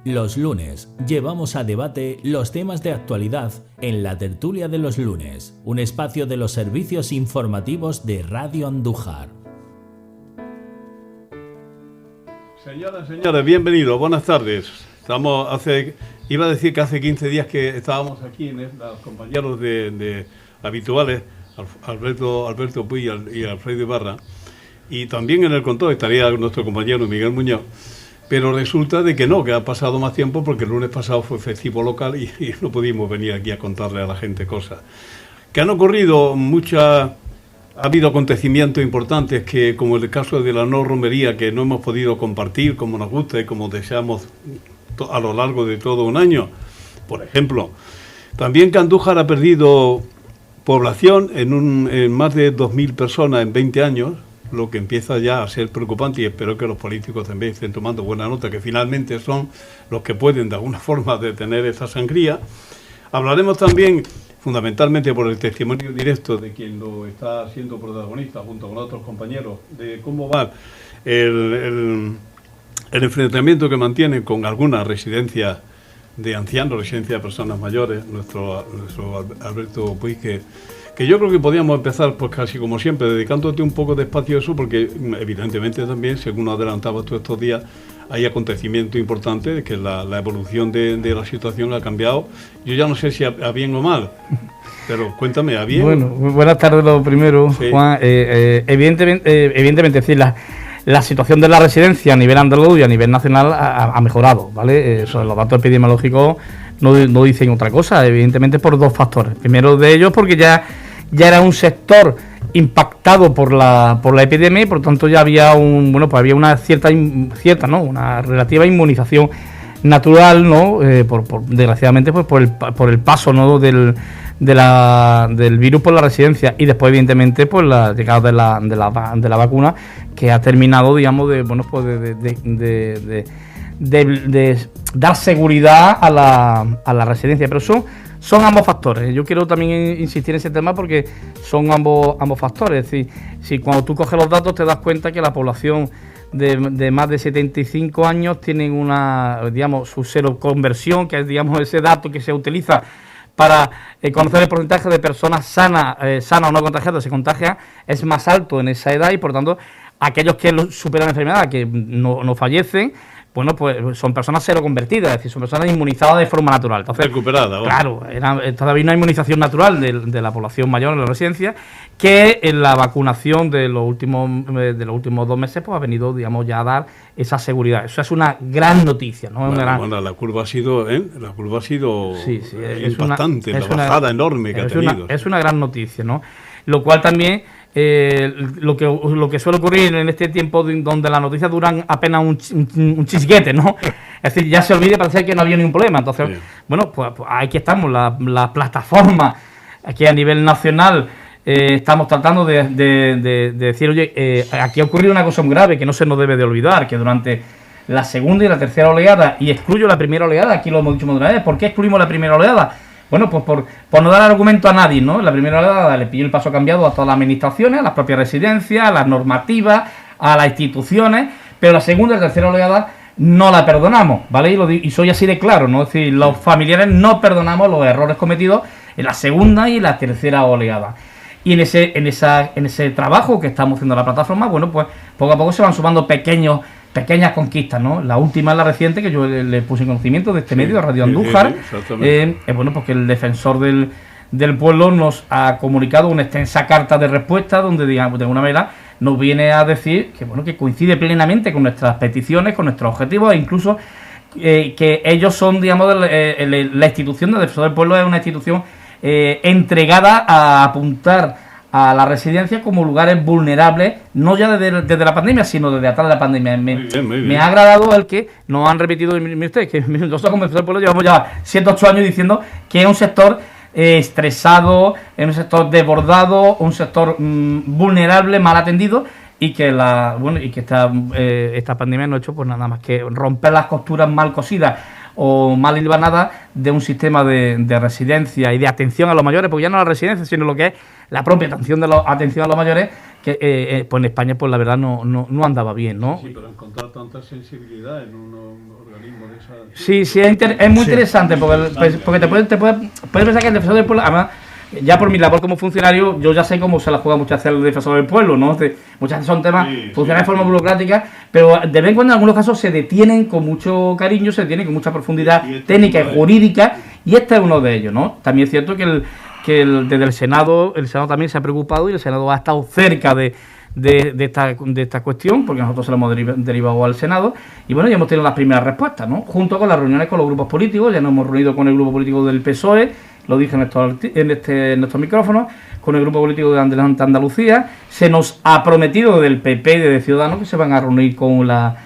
Los lunes llevamos a debate los temas de actualidad en la tertulia de los lunes, un espacio de los servicios informativos de Radio Andújar. Señoras, señores, bienvenidos, buenas tardes. Iba a decir que hace 15 días que estábamos aquí, los compañeros de habituales, Alberto Puy y Alfredo Ibarra, y también en el control estaría nuestro compañero Miguel Muñoz. Pero resulta de que no, que ha pasado más tiempo porque el lunes pasado fue festivo local y no pudimos venir aquí a contarle a la gente cosas. Que han ocurrido ha habido acontecimientos importantes que, como el caso de la no romería, que no hemos podido compartir como nos gusta y como deseamos a lo largo de todo un año. Por ejemplo, también que Andújar ha perdido población en más de 2.000 personas en 20 años, lo que empieza ya a ser preocupante, y espero que los políticos también estén tomando buena nota, que finalmente son los que pueden de alguna forma detener esa sangría. Hablaremos también, fundamentalmente por el testimonio directo de quien lo está siendo protagonista, junto con otros compañeros, de cómo va el enfrentamiento que mantienen con algunas residencias de ancianos, residencias de personas mayores, nuestro Alberto Puig, que yo creo que podíamos empezar, pues casi como siempre, dedicándote un poco de espacio a eso, porque evidentemente también, según adelantabas tú estos días, hay acontecimientos importantes, de que la evolución de la situación ha cambiado. Yo ya no sé si a bien o mal, pero cuéntame, ¿a bien? Bueno, buenas tardes lo primero, sí. Juan. Evidentemente, es decir, la situación de la residencia a nivel andaluz y a nivel nacional ha mejorado, ¿vale? Los datos epidemiológicos no dicen otra cosa, evidentemente por dos factores. Primero de ellos porque ya era un sector impactado por la epidemia y por tanto ya había había una cierta una relativa inmunización natural, ¿no? Desgraciadamente pues por el paso, ¿no? del virus por la residencia, y después evidentemente pues la llegada de la vacuna, que ha terminado, digamos, de dar seguridad a la residencia. Pero son ambos factores. Yo quiero también insistir en ese tema porque son ambos factores. Es decir, si cuando tú coges los datos te das cuenta que la población de más de 75 años tienen su cero conversión, que es, digamos, ese dato que se utiliza para conocer el porcentaje de personas sanas o no contagiadas se contagian, es más alto en esa edad, y por tanto aquellos que superan la enfermedad, que no fallecen, bueno, pues son personas cero convertidas, es decir, son personas inmunizadas de forma natural. Entonces, recuperadas. Claro, todavía una inmunización natural de la población mayor en la residencia, que en la vacunación de los últimos 2 meses pues ha venido, digamos, ya a dar esa seguridad. Eso es una gran noticia, ¿no? La curva ha sido impactante, la bajada enorme que ha tenido. Es una gran noticia, ¿no? Lo cual también lo que suele ocurrir en este tiempo donde las noticias duran apenas un chisguete, ¿no? Es decir, ya se olvida, parece que no había ningún problema. Entonces, sí. Bueno, pues aquí estamos, la plataforma aquí a nivel nacional. Estamos tratando de decir, oye, aquí ha ocurrido una cosa muy grave que no se nos debe de olvidar, que durante la segunda y la tercera oleada, y excluyo la primera oleada, aquí lo hemos dicho otra vez, ¿por qué excluimos la primera oleada? Bueno, pues por no dar argumento a nadie, ¿no? La primera oleada le pilló el paso cambiado a todas las administraciones, a las propias residencias, a las normativas, a las instituciones, pero la segunda y la tercera oleada no la perdonamos, ¿vale? Y soy así de claro, ¿no? Es decir, los familiares no perdonamos los errores cometidos en la segunda y la tercera oleada. Y en ese trabajo que estamos haciendo en la plataforma, bueno, pues poco a poco se van sumando pequeñas conquistas, ¿no? La última es la reciente, que yo le puse en conocimiento de este medio, de Radio Andújar. Bueno, porque el defensor del pueblo nos ha comunicado una extensa carta de respuesta donde, digamos, de alguna manera nos viene a decir que coincide plenamente con nuestras peticiones, con nuestros objetivos, e incluso que ellos son, digamos, la institución del defensor del pueblo es una institución entregada a apuntar a la residencia como lugares vulnerables, no ya desde la pandemia, sino desde atrás de la pandemia. Muy bien. Me ha agradado el que nos han repetido, mire usted, que nosotros como defensor del pueblo llevamos ya 7-8 años diciendo que es un sector estresado, es un sector desbordado, un sector vulnerable, mal atendido, y que esta pandemia no ha hecho pues nada más que romper las costuras mal cosidas o mal hilvanada de un sistema de residencia y de atención a los mayores, porque ya no la residencia, sino lo que es la propia atención a los mayores, que pues en España pues la verdad no andaba bien, ¿no? Sí, pero encontrar tanta sensibilidad en un organismo de esa... Sí, es muy interesante, porque te puedes pensar que el defensor del pueblo, además, ya por mi labor como funcionario, yo ya sé cómo se la juega muchas veces el defensor del pueblo, ¿no? Muchas veces son temas, funcionan de forma burocrática, pero de vez en cuando en algunos casos se detienen con mucho cariño, se detienen con mucha profundidad técnica y jurídica, y este es uno de ellos, ¿no? También es cierto que desde el Senado también se ha preocupado y el Senado ha estado cerca de esta cuestión, porque nosotros se lo hemos derivado al Senado, y bueno, ya hemos tenido las primeras respuestas, ¿no? Junto con las reuniones con los grupos políticos, ya nos hemos reunido con el grupo político del PSOE, lo dije en estos micrófonos, con el grupo político de Andalucía, se nos ha prometido del PP y de Ciudadanos que se van a reunir con la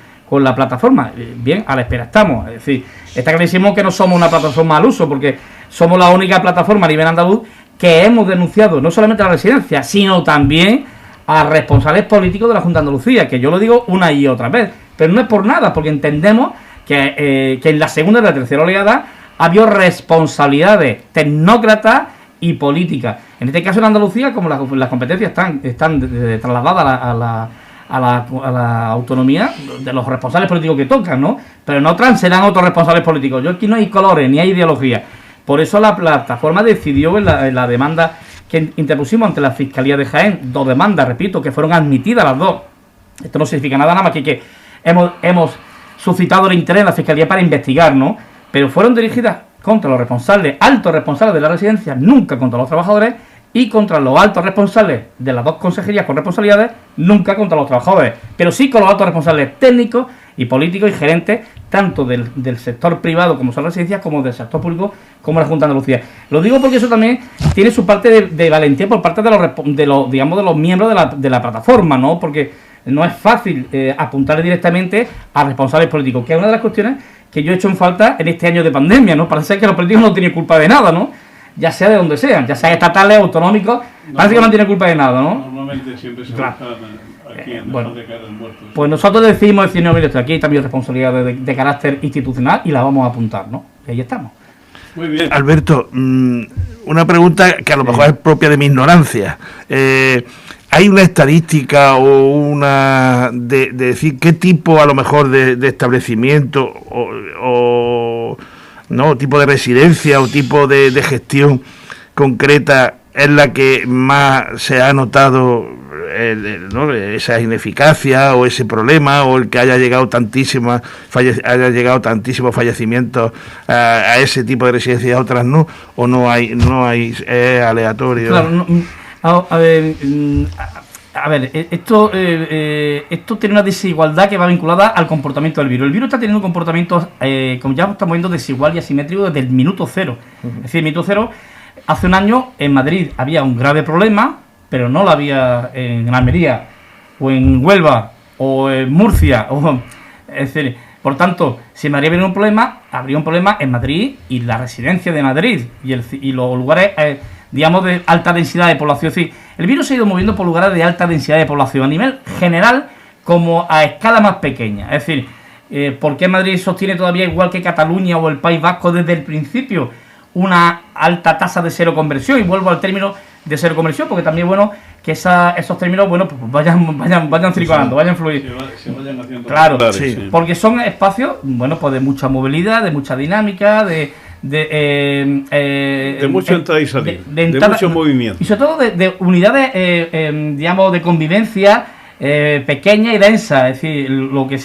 plataforma. Bien, a la espera estamos, es decir, está clarísimo que no somos una plataforma al uso, porque somos la única plataforma a nivel andaluz que hemos denunciado no solamente a la residencia, sino también a responsables políticos de la Junta de Andalucía, que yo lo digo una y otra vez, pero no es por nada, porque entendemos que en la segunda y la tercera oleada ha habido responsabilidades tecnócratas y políticas. En este caso en Andalucía, como las competencias están trasladadas a la autonomía de los responsables políticos que tocan, ¿no? Pero en otras serán otros responsables políticos. Yo aquí no hay colores ni hay ideología. Por eso la plataforma decidió en la demanda que interpusimos ante la Fiscalía de Jaén, 2 demandas, repito, que fueron admitidas las 2. Esto no significa nada más que hemos suscitado el interés de la Fiscalía para investigar, ¿no? Pero fueron dirigidas contra los responsables, altos responsables de la residencia, nunca contra los trabajadores, y contra los altos responsables de las 2 consejerías con responsabilidades, nunca contra los trabajadores, pero sí con los altos responsables técnicos y políticos y gerentes, tanto del sector privado como son las residencias, como del sector público como la Junta de Andalucía. Lo digo porque eso también tiene su parte de valentía por parte de los miembros de la plataforma, ¿no? Porque no es fácil apuntar directamente a responsables políticos, que es una de las cuestiones que yo he hecho en falta en este año de pandemia, ¿no? Parece que los políticos no tienen culpa de nada, ¿no? Ya sea de donde sean, ya sea estatales, autonómicos, parece que no tienen culpa de nada, ¿no? Normalmente siempre se busca aquí en bueno, de caer en muertos. Pues nosotros decimos, no, mire, aquí hay también responsabilidades de carácter institucional y las vamos a apuntar, ¿no? Y ahí estamos. Muy bien. Alberto, una pregunta que a lo mejor es propia de mi ignorancia. ¿Hay una estadística o una de decir qué tipo a lo mejor de establecimiento o no tipo de residencia o tipo de gestión concreta es la que más se ha notado ¿no? esa ineficacia o ese problema o el que haya llegado tantísimos fallecimientos a ese tipo de residencia y a otras no, o no hay es aleatorio? Claro, a ver, esto tiene una desigualdad que va vinculada al comportamiento del virus. El virus está teniendo un comportamiento, como ya estamos viendo, desigual y asimétrico desde el minuto cero. Es decir, el minuto cero, hace un año en Madrid había un grave problema, pero no lo había en Almería, o en Huelva, o en Murcia. Es decir, por tanto, si en Madrid había un problema, habría un problema en Madrid y la residencia de Madrid y los lugares... digamos, de alta densidad de población. Es decir, el virus se ha ido moviendo por lugares de alta densidad de población a nivel general como a escala más pequeña. Es decir, ¿por qué Madrid sostiene todavía, igual que Cataluña o el País Vasco desde el principio, una alta tasa de cero conversión? Y vuelvo al término de cero conversión, porque también bueno que esos términos bueno pues vayan circulando, vayan fluyendo. Se vayan haciendo. Claro, sí. Porque son espacios bueno pues de mucha movilidad, de mucha dinámica, de mucho entrar y salir, de mucho movimiento. Y sobre todo de unidades, digamos, de convivencia pequeña y densa. Es decir, lo que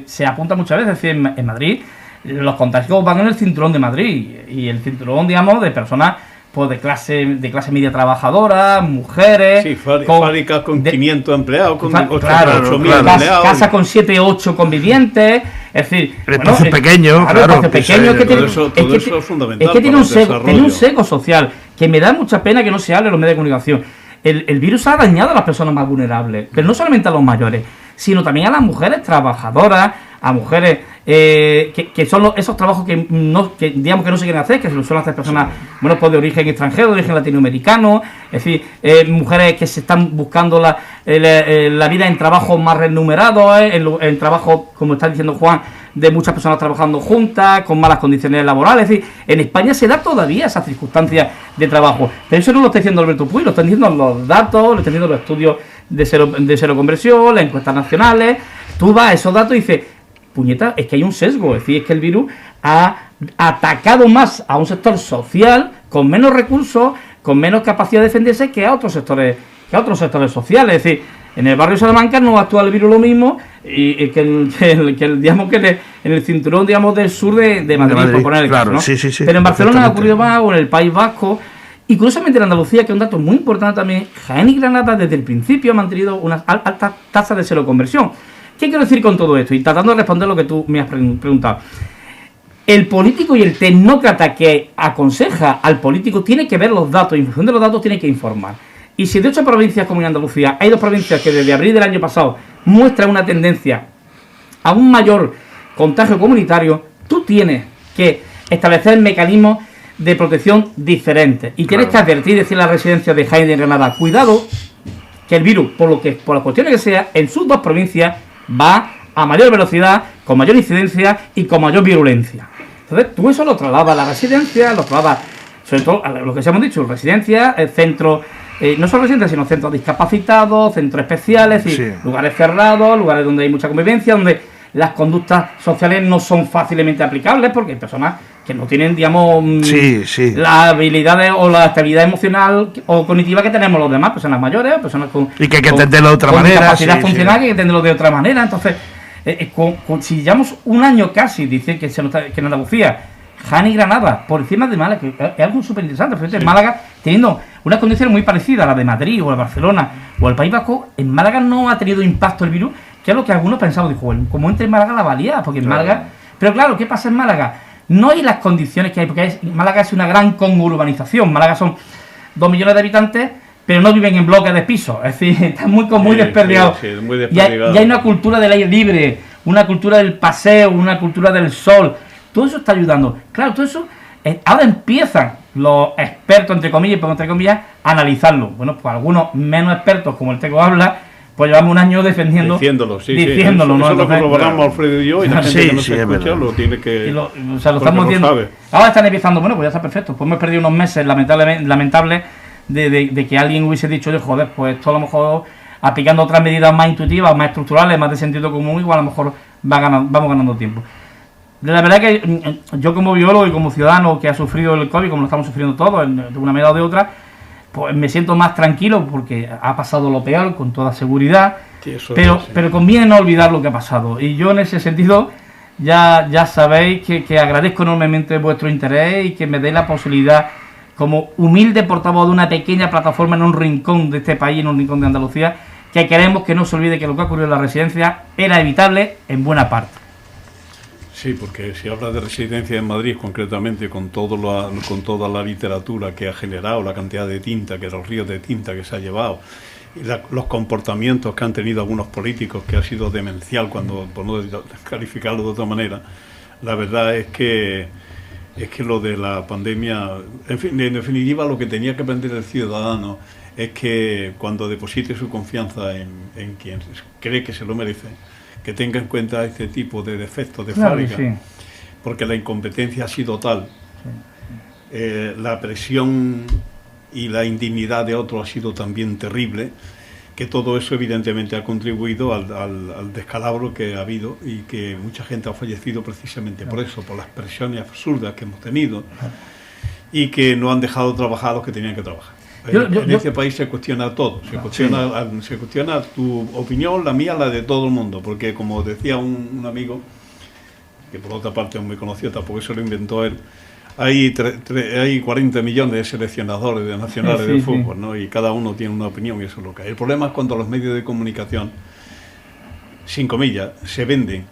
se apunta muchas veces, es decir, en Madrid, los contagios van en el cinturón de Madrid. Y el cinturón, digamos, de personas pues de clase media trabajadora, mujeres... Sí, fábricas con 500 empleados, con 8.000 empleados. Casa con 7 o 8 convivientes, es decir... Espacios pequeños, claro. Pequeños que todo eso es fundamental. Es que tiene un seco social, que me da mucha pena que no se hable en los medios de comunicación. El virus ha dañado a las personas más vulnerables, pero no solamente a los mayores, sino también a las mujeres trabajadoras, a mujeres que son esos trabajos que digamos que no se quieren hacer, que se lo suelen hacer personas bueno, pues de origen extranjero, de origen latinoamericano, es decir, mujeres que se están buscando la vida en trabajos más remunerados, en trabajos, como está diciendo Juan, de muchas personas trabajando juntas, con malas condiciones laborales. Es decir, en España se da todavía esa circunstancia de trabajo. Pero eso no lo está diciendo Alberto Puy, lo están diciendo los datos, lo están diciendo los estudios de seroconversión, las encuestas nacionales. Tú vas a esos datos y dices, puñeta, es que hay un sesgo. Es decir, es que el virus ha atacado más a un sector social con menos recursos, con menos capacidad de defenderse que a otros sectores sociales. Es decir, en el barrio Salamanca no actúa el virus lo mismo y digamos que en el cinturón, digamos, del sur de Madrid, por poner el caso, ¿no? Sí, pero en Barcelona ha ocurrido más, o en el País Vasco, y curiosamente en Andalucía, que es un dato muy importante también, Jaén y Granada desde el principio han mantenido unas altas tasas de seroconversión. ¿Qué quiero decir con todo esto? Y tratando de responder lo que tú me has preguntado. El político y el tecnócrata que aconseja al político tiene que ver los datos, y en función de los datos tiene que informar. Y si de 8 provincias como en Andalucía hay 2 provincias que desde abril del año pasado muestran una tendencia a un mayor contagio comunitario, tú tienes que establecer mecanismos de protección diferentes. Y tienes que advertir, decir a las residencias de Jaén y de Granada, cuidado, que el virus, por las cuestiones que sea, en sus 2 provincias va a mayor velocidad, con mayor incidencia y con mayor virulencia. Entonces, tú eso lo trasladas a la residencia, lo trasladas, sobre todo, a lo que se hemos dicho, residencias, centros, no solo residencias, sino centros discapacitados, centros especiales, lugares cerrados, lugares donde hay mucha convivencia, donde las conductas sociales no son fácilmente aplicables, porque hay personas que no tienen, digamos, las habilidades o la estabilidad emocional o cognitiva que tenemos los demás, personas mayores, personas con... Y que hay que entenderlo de otra manera. Capacidad funcional, que hay que entenderlo de otra manera. Entonces, si llevamos un año casi, dice que en Andalucía, Jaén y Granada, por encima de Málaga, que es algo súper interesante. Fíjate, en Málaga, teniendo unas condiciones muy parecidas a las de Madrid o a Barcelona o al País Vasco, en Málaga no ha tenido impacto el virus, que es lo que algunos pensamos, dijo, bueno, como entre en Málaga la valía, porque en Málaga... Pero claro, ¿qué pasa en Málaga? No hay las condiciones que hay, porque Málaga es una gran conurbanización. Málaga son 2 millones de habitantes, pero no viven en bloques de pisos, es decir, están muy desperdigados. Muy desperdigados. Y hay una cultura del aire libre, una cultura del paseo, una cultura del sol. Todo eso está ayudando. Claro, todo eso, ahora empiezan los expertos, entre comillas, a analizarlo. Bueno, pues algunos menos expertos, como el Teco habla, pues llevamos un año diciéndolo. Eso, ¿no? Eso lo corroboramos Alfredo y yo, y la gente que no se escucha lo tiene que... lo estamos viendo. Ahora están empezando, bueno, pues ya está perfecto. Pues hemos perdido unos meses lamentables de que alguien hubiese dicho, joder, pues esto a lo mejor aplicando otras medidas más intuitivas, más estructurales, más de sentido común, igual a lo mejor vamos ganando tiempo. La verdad que yo como biólogo y como ciudadano que ha sufrido el COVID, como lo estamos sufriendo todos, de una manera o de otra, pues me siento más tranquilo porque ha pasado lo peor, con toda seguridad, pero conviene no olvidar lo que ha pasado. Y yo en ese sentido ya sabéis que agradezco enormemente vuestro interés y que me deis la posibilidad, como humilde portavoz de una pequeña plataforma en un rincón de este país, en un rincón de Andalucía, que queremos que no se olvide que lo que ha ocurrido en la residencia era evitable en buena parte. Sí, porque si hablas de residencia en Madrid, concretamente, con toda la literatura que ha generado, la cantidad de tinta, los ríos de tinta que se ha llevado, y los comportamientos que han tenido algunos políticos, que ha sido demencial, por no calificarlo de otra manera, la verdad es que lo de la pandemia, en definitiva, lo que tenía que aprender el ciudadano es que cuando deposite su confianza en quien cree que se lo merece, que tenga en cuenta este tipo de defectos de fábrica, porque la incompetencia ha sido tal, la presión y la indignidad de otros ha sido también terrible, que todo eso evidentemente ha contribuido al descalabro que ha habido y que mucha gente ha fallecido precisamente por eso, por las presiones absurdas que hemos tenido y que no han dejado trabajar a los que tenían que trabajar. En este país se cuestiona todo, se cuestiona tu opinión, la mía, la de todo el mundo, porque como decía un amigo, que por otra parte es muy conocido, tampoco se lo inventó él, hay 40 millones de seleccionadores nacionales de fútbol, ¿no? Y cada uno tiene una opinión y eso es lo que hay. El problema es cuando los medios de comunicación, sin comillas, se venden.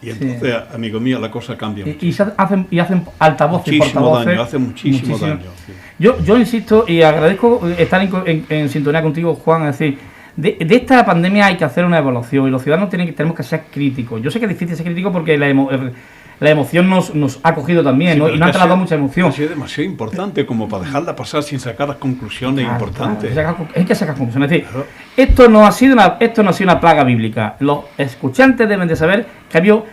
Y entonces, amigo mío, la cosa cambia mucho. Y hacen altavoces y portavoces. Hace muchísimo daño. Sí. Yo insisto y agradezco estar en sintonía contigo, Juan, es decir, de esta pandemia hay que hacer una evaluación y los ciudadanos tenemos que ser críticos. Yo sé que es difícil ser crítico porque la emoción nos ha cogido también, ¿no? Y nos ha trasladado mucha emoción. Es demasiado importante como para dejarla pasar sin sacar las conclusiones importantes. Hay que sacar conclusiones. Es decir, esto no ha sido una plaga bíblica. Los escuchantes deben de saber que ha habido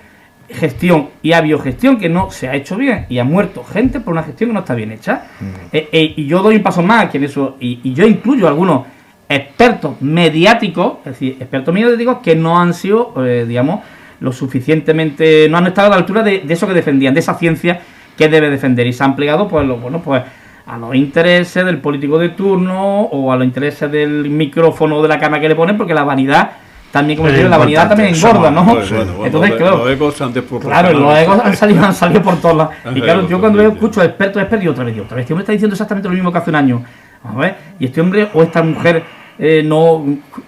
gestión y ha habido gestión que no se ha hecho bien y ha muerto gente por una gestión que no está bien hecha. Y yo doy un paso más que en eso, y yo incluyo a algunos expertos mediáticos, es decir, expertos mediáticos que no han sido, digamos, lo suficientemente, no han estado a la altura de eso que defendían, de esa ciencia que debe defender, y se han plegado pues a los intereses del político de turno o a los intereses del micrófono de la cámara que le ponen, porque la vanidad también, como la vanidad también engorda, ¿no? Bueno, entonces, claro, los egos se han desproporcionado. Claro, los egos han salido por todos lados. Y claro, yo cuando escucho expertos y otra vez, este hombre está diciendo exactamente lo mismo que hace un año. A ver, y este hombre o esta mujer,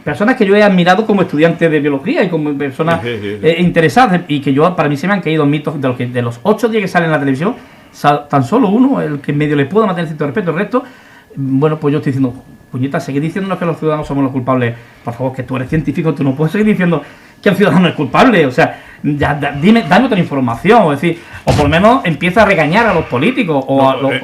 personas que yo he admirado como estudiantes de biología y como personas interesadas, y que para mí se me han caído mitos de los 8 días que salen en la televisión, tan solo uno, el que medio le puedo mantener cierto respeto, el resto, bueno, pues yo estoy diciendo, puñeta, seguir diciéndonos que los ciudadanos somos los culpables. Por favor, que tú eres científico, tú no puedes seguir diciendo que el ciudadano es culpable. O sea, dame otra información, es decir, o por lo menos empieza a regañar a los políticos.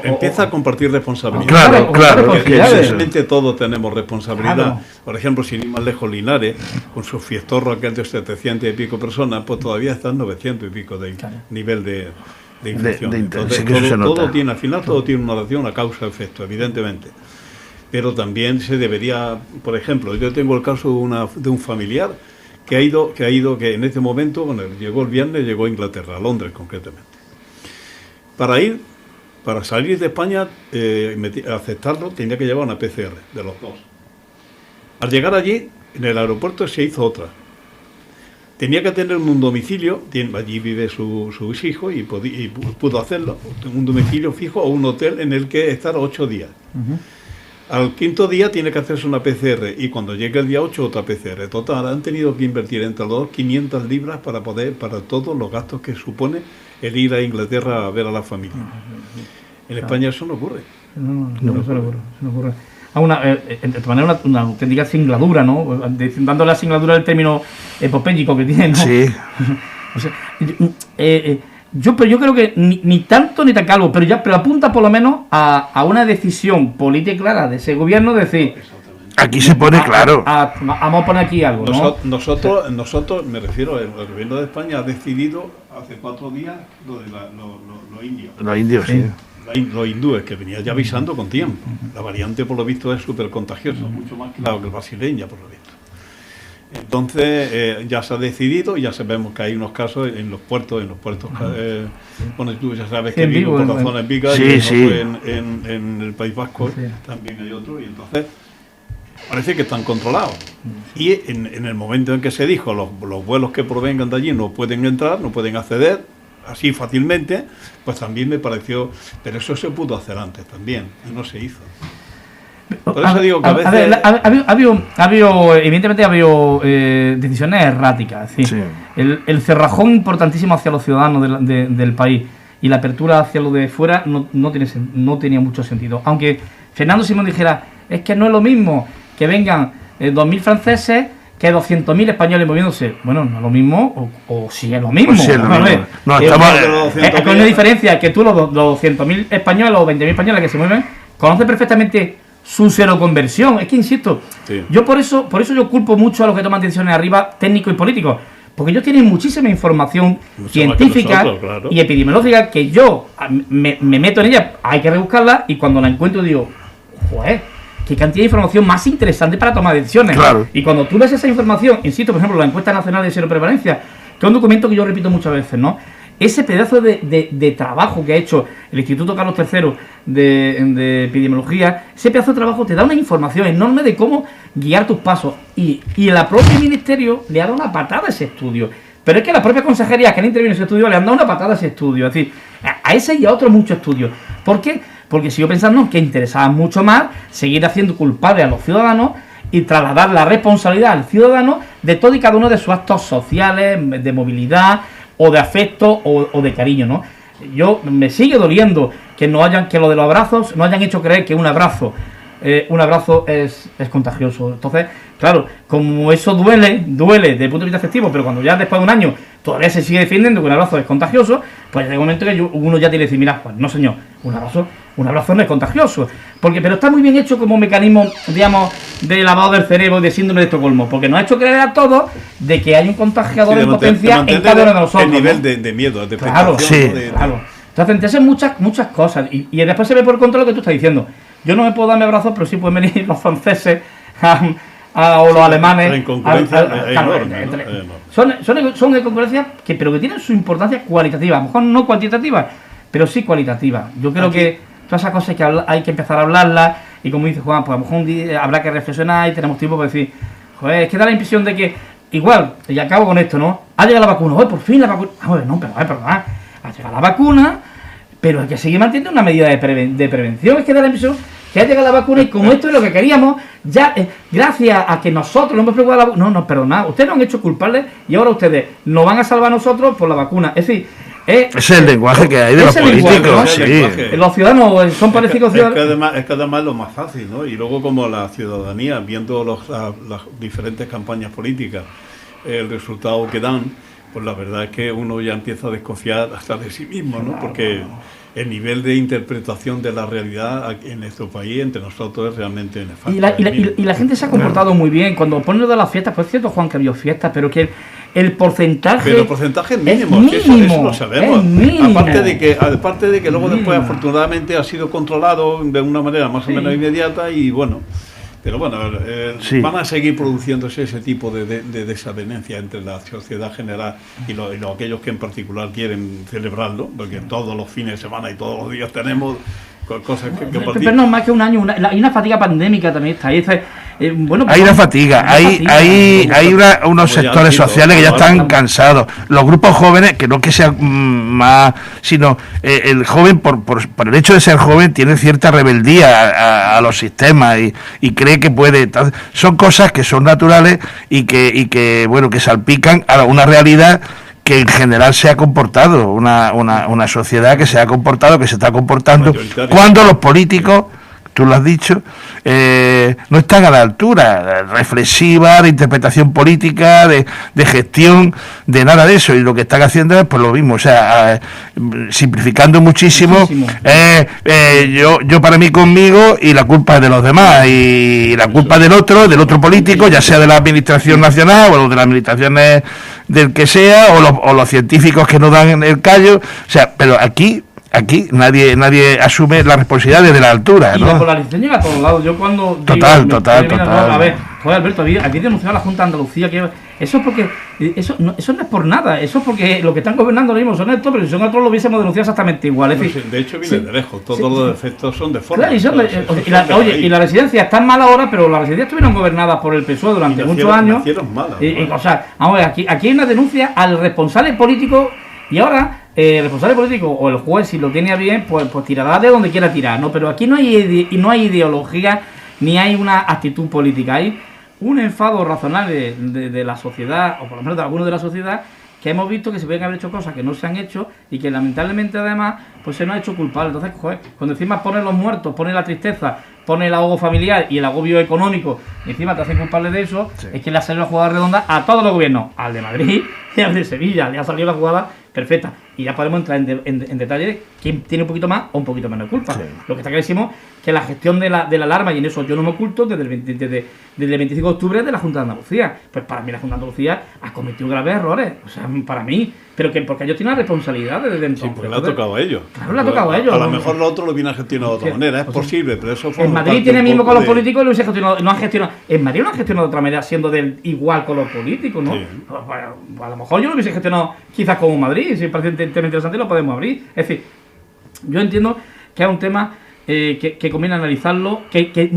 Empieza a compartir responsabilidades. Claro, porque realmente todos tenemos responsabilidad. Claro. Por ejemplo, sin ir más lejos, Linares, con su fiestorro aquel de 700 y pico personas, pues todavía están 900 y pico de nivel de infección. Entonces, todo tiene, al final todo tiene una relación, una causa-efecto, evidentemente. Pero también se debería, por ejemplo, yo tengo el caso de un familiar que en este momento, bueno, llegó el viernes, llegó a Inglaterra, a Londres concretamente. Para salir de España, aceptarlo, tenía que llevar una PCR de los dos. Al llegar allí, en el aeropuerto se hizo otra. Tenía que tener un domicilio, allí vive sus hijos y pudo hacerlo, un domicilio fijo o un hotel en el que estar 8 días. Al 5.º día tiene que hacerse una PCR y cuando llegue el día 8 otra PCR. Total, han tenido que invertir entre los dos 500 libras para todos los gastos que supone el ir a Inglaterra a ver a la familia. En España eso no ocurre. No ocurre. De manera una auténtica singladura, ¿no? Dándole la singladura del término epopéyico que tiene, ¿no? Sí. O sea, yo creo que ni tanto ni tan calvo, pero apunta por lo menos a una decisión política clara de ese gobierno, de decir, aquí se pone claro. Vamos a poner aquí algo, ¿no? Nosotros, me refiero, el gobierno de España ha decidido hace 4 días lo de los indios. Los indios, sí. Los hindúes, que venía ya avisando con tiempo. La variante, por lo visto, es súper contagiosa, mucho más que la brasileña, por lo visto. Entonces, ya se ha decidido, ya sabemos que hay unos casos en los puertos, bueno, tú ya sabes que vivo por la zona de Viga, y en el País Vasco también hay otro, y entonces parece que están controlados. Y en el momento en que se dijo, los vuelos que provengan de allí no pueden entrar, no pueden acceder así fácilmente, pues también me pareció, pero eso se pudo hacer antes también, y no se hizo. Por eso digo que a veces... Evidentemente ha habido decisiones erráticas. Es decir, el cerrajón importantísimo hacia los ciudadanos del país y la apertura hacia lo de fuera no tenía mucho sentido. Aunque Fernando Simón dijera, es que no es lo mismo que vengan 2.000 franceses que 200.000 españoles moviéndose. Bueno, no es lo mismo, o sí es lo mismo. Pues sí es lo mismo. Con una diferencia, que tú los 200.000 españoles o 20.000 españoles que se mueven, conoces perfectamente su cero conversión. Es que insisto, yo por eso yo culpo mucho a los que toman decisiones arriba, técnicos y políticos, porque ellos tienen muchísima información científica y epidemiológica que yo me meto en ella, hay que rebuscarla, y cuando la encuentro digo, joder, qué cantidad de información más interesante para tomar decisiones. Y cuando tú ves esa información, insisto, por ejemplo, la encuesta nacional de seroprevalencia, que es un documento que yo repito muchas veces, ¿no? Ese pedazo de trabajo que ha hecho el Instituto Carlos III de Epidemiología, ese pedazo de trabajo te da una información enorme de cómo guiar tus pasos. Y el propio Ministerio le ha dado una patada a ese estudio. Pero es que la propia consejería que han intervenido en ese estudio le han dado una patada a ese estudio. Es decir, a ese y a otros muchos estudios. ¿Por qué? Porque sigo pensando que interesaba mucho más seguir haciendo culpables a los ciudadanos y trasladar la responsabilidad al ciudadano de todo y cada uno de sus actos sociales, de movilidad, o de afecto o de cariño, ¿no? Yo me sigue doliendo que lo de los abrazos no hayan hecho creer que un abrazo un abrazo es contagioso. Entonces, claro, como eso duele desde el punto de vista afectivo, pero cuando ya después de un año todavía se sigue defendiendo que un abrazo es contagioso, pues llega un momento que uno ya tiene que decir, mira, pues no señor, un abrazo no es contagioso. Pero está muy bien hecho como mecanismo, digamos, de lavado del cerebro y de síndrome de Estocolmo, porque nos ha hecho creer a todos de que hay un contagiador en potencia en cada uno de nosotros. El nivel de miedo, de claro, claro. Entonces te hacen muchas cosas y después se ve por contra lo que tú estás diciendo. Yo no me puedo darme abrazos, pero sí pueden venir los franceses o los alemanes. La incongruencia es enorme, ¿no? Son incongruencias pero que tienen su importancia cualitativa, a lo mejor no cuantitativa, pero sí cualitativa. Yo creo que todas esas cosas hay que empezar a hablarlas y como dice Juan, pues a lo mejor un día habrá que reflexionar y tenemos tiempo para decir, joder, es que da la impresión de que igual, y acabo con esto, ¿no? Ha llegado la vacuna, oye, por fin la vacuna. No, pero ha llegado la vacuna, pero hay que seguir manteniendo una medida de prevención. Es que da la impresión que ha llegado la vacuna y como esto es lo que queríamos, ya gracias a que nosotros lo hemos preocupado la vacuna. No, perdonad, ustedes nos han hecho culpables y ahora ustedes nos van a salvar a nosotros por la vacuna. Es decir, es el lenguaje que hay de los políticos, ¿no? sí. Los ciudadanos son parecidos ciudadanos. Es que además es lo más fácil, ¿no? Y luego como la ciudadanía, viendo las diferentes campañas políticas, el resultado que dan, pues la verdad es que uno ya empieza a desconfiar hasta de sí mismo, ¿no? Porque el nivel de interpretación de la realidad en nuestro país, entre nosotros, es realmente nefasto. Y la gente se ha comportado muy bien. Cuando ponen lo de las fiestas, pues es cierto, Juan, que había fiestas, pero que el porcentaje... Pero el porcentaje es mínimo, eso lo sabemos. Aparte de que luego después, afortunadamente, ha sido controlado de una manera más o menos inmediata y bueno... Pero bueno, van a seguir produciéndose ese tipo de desavenencia entre la sociedad general y aquellos que en particular quieren celebrarlo, porque todos los fines de semana y todos los días tenemos cosas que compartir. Pero no más que un año, hay una fatiga pandémica también está ahí. Hay una fatiga, hay unos sectores sociales que ya están cansados. Los grupos jóvenes, que no que sean más, sino el joven, por el hecho de ser joven, tiene cierta rebeldía a los sistemas y cree que puede. Son cosas que son naturales y que bueno, que salpican a una realidad que en general se ha comportado, una sociedad que se ha comportado, que se está comportando, cuando los políticos, tú lo has dicho, no están a la altura reflexiva, de interpretación política, de gestión, de nada de eso, y lo que están haciendo es pues lo mismo, o sea, simplificando muchísimo. Yo para mí conmigo y la culpa es de los demás, y la culpa del otro político, ya sea de la administración nacional o de las administraciones del que sea, o los científicos que no dan el callo, o sea, pero aquí nadie asume la responsabilidad desde la altura, ¿no? Y la polarización llega a todos lados. Yo cuando... Total. A ver, joder, Alberto, aquí denunciado la Junta de Andalucía que... Eso es porque... Eso no es por nada. Eso es porque los que están gobernando ahora mismo son estos, pero si son otros lo hubiésemos denunciado exactamente igual. Es decir, de hecho viene de lejos. Todos los defectos son de forma. Claro, y la residencia está mal ahora, pero las residencias estuvieron gobernadas por el PSOE durante muchos años. O sea, vamos a ver, aquí hay una denuncia al responsable político y ahora... el responsable político o el juez, si lo tiene a bien, pues tirará de donde quiera tirar, ¿no? Pero aquí no hay ideología ni hay una actitud política, hay un enfado razonable de la sociedad, o por lo menos de algunos de la sociedad, que hemos visto que se pueden haber hecho cosas que no se han hecho y que lamentablemente además pues se nos ha hecho culpable. Entonces, joder, cuando encima ponen los muertos, ponen la tristeza, ponen el ahogo familiar y el agobio económico y encima te hacen culpable de eso, es que le ha salido la jugada redonda a todos los gobiernos, al de Madrid y al de Sevilla, le ha salido la jugada perfecta. Y ya podemos entrar en detalle de quién tiene un poquito más o un poquito menos culpa. Sí. Lo que está clarísimo que la gestión de la alarma, y en eso yo no me oculto, desde el 25 de octubre de la Junta de Andalucía. Pues para mí la Junta de Andalucía ha cometido graves errores. O sea, para mí. Pero que porque ellos tienen la responsabilidad desde entonces. Sí, porque le ha tocado a ellos. Claro, le ha tocado a ellos. A lo mejor lo otro lo viene a gestionar de otra manera. Es posible, pero eso fue. En Madrid tiene mismo con los políticos y lo hubiese gestionado. No han gestionado. En Madrid no han gestionado de otra manera, siendo igual con los políticos, ¿no? Sí. Pues a lo mejor yo lo hubiese gestionado quizás como Madrid. Si parece tema interesante, lo podemos abrir. Es decir, yo entiendo que es un tema que conviene analizarlo, que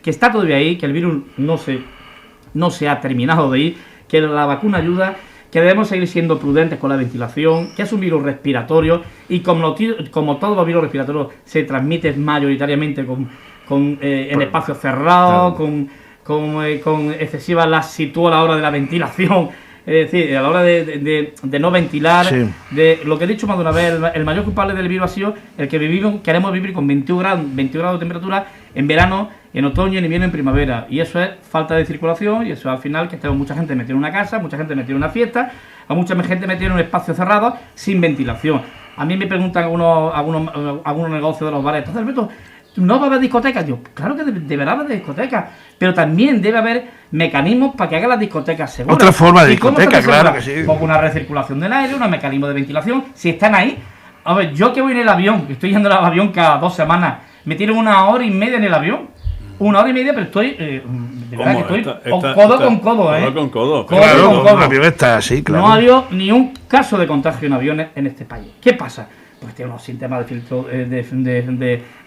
está todavía ahí, que el virus no se ha terminado de ir, que la vacuna ayuda, que debemos seguir siendo prudentes con la ventilación, que es un virus respiratorio y como todos los virus respiratorios se transmiten mayoritariamente en espacios cerrados, claro, con excesiva lasitud a la hora de la ventilación. Es decir, a la hora de no ventilar, sí. De lo que he dicho más de una vez, el mayor culpable del virus ha sido el que queremos vivir con 21 grados de temperatura en verano en otoño, en invierno, en primavera. Y eso es falta de circulación, y eso al final que tenemos mucha gente metida en una casa, mucha gente metida en una fiesta, a mucha gente metida en un espacio cerrado sin ventilación. A mí me preguntan algunos negocios de los bares, entonces, Alberto, ¿no va a haber discotecas? Yo, claro que deberá haber discotecas, pero también debe haber mecanismos para que hagan las discotecas seguras. Otra forma de ¿Y cómo discoteca, se hace claro segura? que sí. Con una recirculación del aire, unos mecanismos de ventilación, si están ahí. A ver, yo que voy en el avión, que estoy yendo al avión cada 2 semanas, me tiro 1 hora y media en el avión. 1 hora y media, pero estoy, de verdad que estoy codo con codo, ¿eh? Codo con codo. Claro, con codo. un avión está así, claro. No ha habido ni un caso de contagio en aviones en este país. ¿Qué pasa? Pues tiene unos sistemas de filtro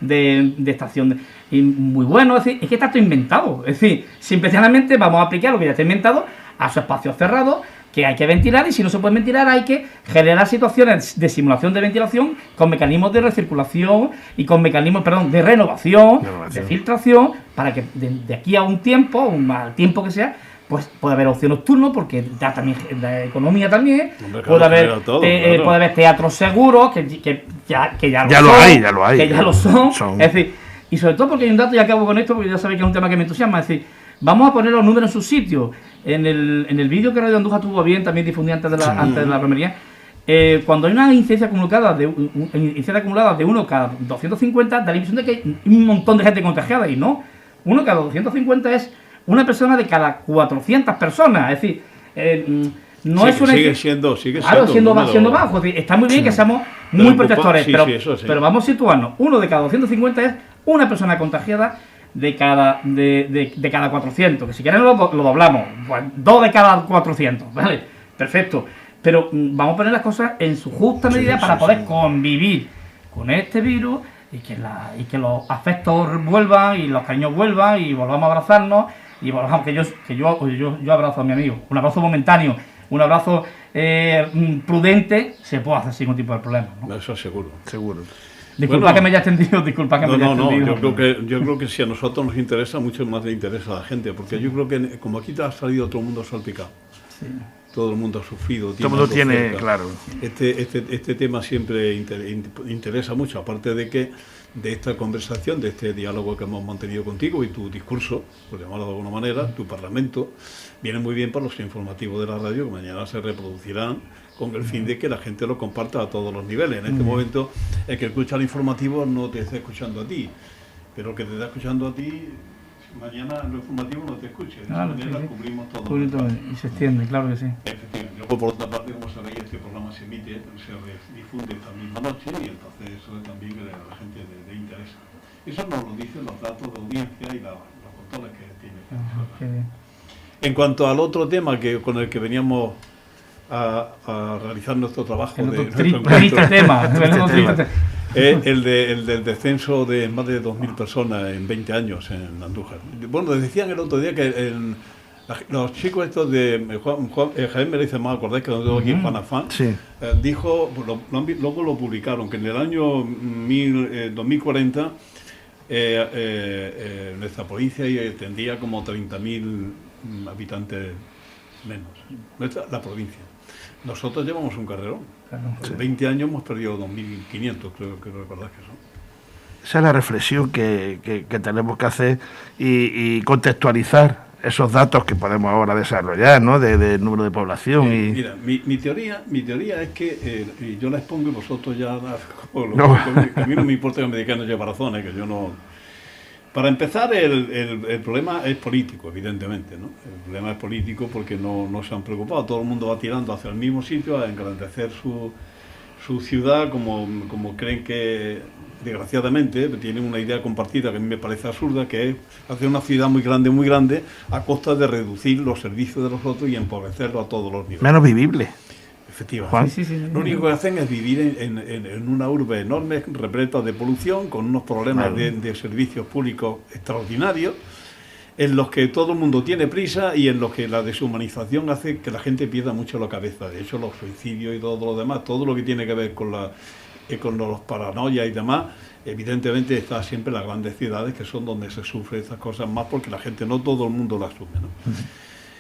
de estación y muy buenos. Es decir, es que está todo inventado. Es decir, simplemente vamos a aplicar lo que ya está inventado a esos espacios cerrados que hay que ventilar, y si no se puede ventilar hay que generar situaciones de simulación de ventilación con mecanismos de recirculación y con mecanismos, de renovación, de filtración, para que de aquí a un tiempo, al tiempo que sea, pues puede haber ocio nocturno, porque da también da economía también. Hombre, puede claro, haber todo, claro. puede haber teatros seguros que ya Ya lo hay. que ya lo son. Es decir, y sobre todo porque hay un dato, y acabo con esto porque ya sabéis que es un tema que me entusiasma. Es decir, vamos a poner los números en su sitio. En el vídeo que Radio Andújar tuvo bien, también difundí antes de la romería, cuando hay una incidencia acumulada de 1 cada 250, da la impresión de que hay un montón de gente contagiada, y no. 1 cada 250 es una persona de cada 400 personas. Es decir, no Sí, es una... sigue siendo siendo bajo. Es decir, está muy bien que seamos muy protectores, sí, pero, sí, eso sí. pero vamos a situarnos. 1 de cada 250 es una persona contagiada de cada 400, que si queremos lo doblamos, pues 2 de cada 400, ¿vale? Perfecto. Pero vamos a poner las cosas en su justa medida para poder convivir con este virus y que los afectos vuelvan y los cariños vuelvan y volvamos a abrazarnos y volvamos, que yo abrazo a mi amigo. Un abrazo momentáneo, un abrazo prudente, se puede hacer sin ningún tipo de problema, ¿no? Eso seguro. Disculpa que me haya extendido, Yo creo que si a nosotros nos interesa, mucho más le interesa a la gente, porque yo creo que como aquí ha salido todo el mundo salpicado. Sí. Todo el mundo ha sufrido. Todo el mundo tiene, claro. Este tema siempre interesa mucho, aparte de que de esta conversación, de este diálogo que hemos mantenido contigo y tu discurso, por llamarlo de alguna manera, tu parlamento, viene muy bien para los informativos de la radio, que mañana se reproducirán con el fin de que la gente lo comparta a todos los niveles. En este momento, el que escucha el informativo no te está escuchando a ti, pero el que te está escuchando a ti, mañana en lo informativo no te escuche. De esa manera cubrimos todo. Y se extiende, claro que sí. Efectivamente. Luego, por otra parte, como sabéis, este programa se emite, se difunde esta misma noche, y entonces eso es también que a la gente le interesa. Eso nos lo dicen los datos de audiencia y los controles que tiene. Qué bien. En cuanto al otro tema con el que veníamos a realizar nuestro trabajo, triste tema. El del descenso de más de 2.000 personas en 20 años en Andújar. Bueno, decían el otro día que los chicos estos de Jaime Merece, más acordáis que lo tengo aquí, Juan Afán, dijo, luego lo publicaron, que en el año 2040 nuestra provincia tendría como 30.000 habitantes menos, la provincia. Nosotros llevamos un carrerón. En 20 años hemos perdido 2.500, creo que recordás que son. Esa es la reflexión que tenemos que hacer y contextualizar esos datos que podemos ahora desarrollar, ¿no? Del número de población. Mira, mi teoría es que, y yo la expongo y vosotros ya... A mí no me importa que me digan no lleva razones, que yo no... Para empezar, el problema es político, evidentemente, ¿no? El problema es político porque no se han preocupado. Todo el mundo va tirando hacia el mismo sitio a engrandecer su ciudad como creen que, desgraciadamente, tienen una idea compartida que a mí me parece absurda, que es hacer una ciudad muy grande a costa de reducir los servicios de los otros y empobrecerlo a todos los niveles. Menos vivible. Efectivamente. Sí. Lo único que hacen es vivir en una urbe enorme, repleta de polución, con unos problemas de servicios públicos extraordinarios, en los que todo el mundo tiene prisa y en los que la deshumanización hace que la gente pierda mucho la cabeza. De hecho, los suicidios y todo lo demás, todo lo que tiene que ver con los paranoias y demás, evidentemente está siempre en las grandes ciudades, que son donde se sufre estas cosas más, porque la gente, no todo el mundo lo asume, ¿no?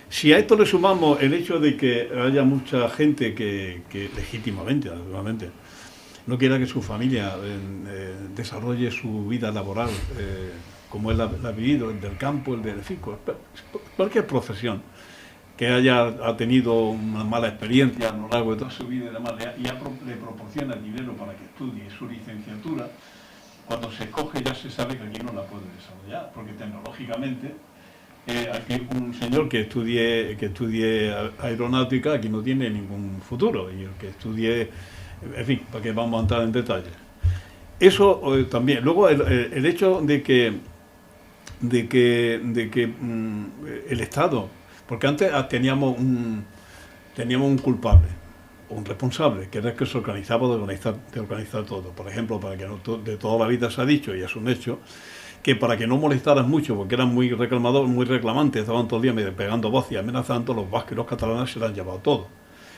Si a esto le sumamos el hecho de que haya mucha gente que legítimamente, naturalmente, no quiera que su familia desarrolle su vida laboral como él ha vivido, el del campo, el del FICO, cualquier profesión que ha tenido una mala experiencia a lo largo de toda su vida y demás, le proporciona el dinero para que estudie su licenciatura, cuando se escoge ya se sabe que aquí no la puede desarrollar, porque tecnológicamente aquí un señor que estudie aeronáutica aquí no tiene ningún futuro, y el que estudie, en fin, para que vamos a entrar en detalles. Eso también. Luego el hecho de que el Estado, porque antes teníamos un culpable, un responsable, que era el que se organizaba de organizar todo. Por ejemplo, para que no, de toda la vida se ha dicho, y es un hecho, que para que no molestaran mucho, porque eran muy reclamadores, muy reclamantes, estaban todo el día pegando voz y amenazando, los vascos y los catalanes se lo han llevado todo.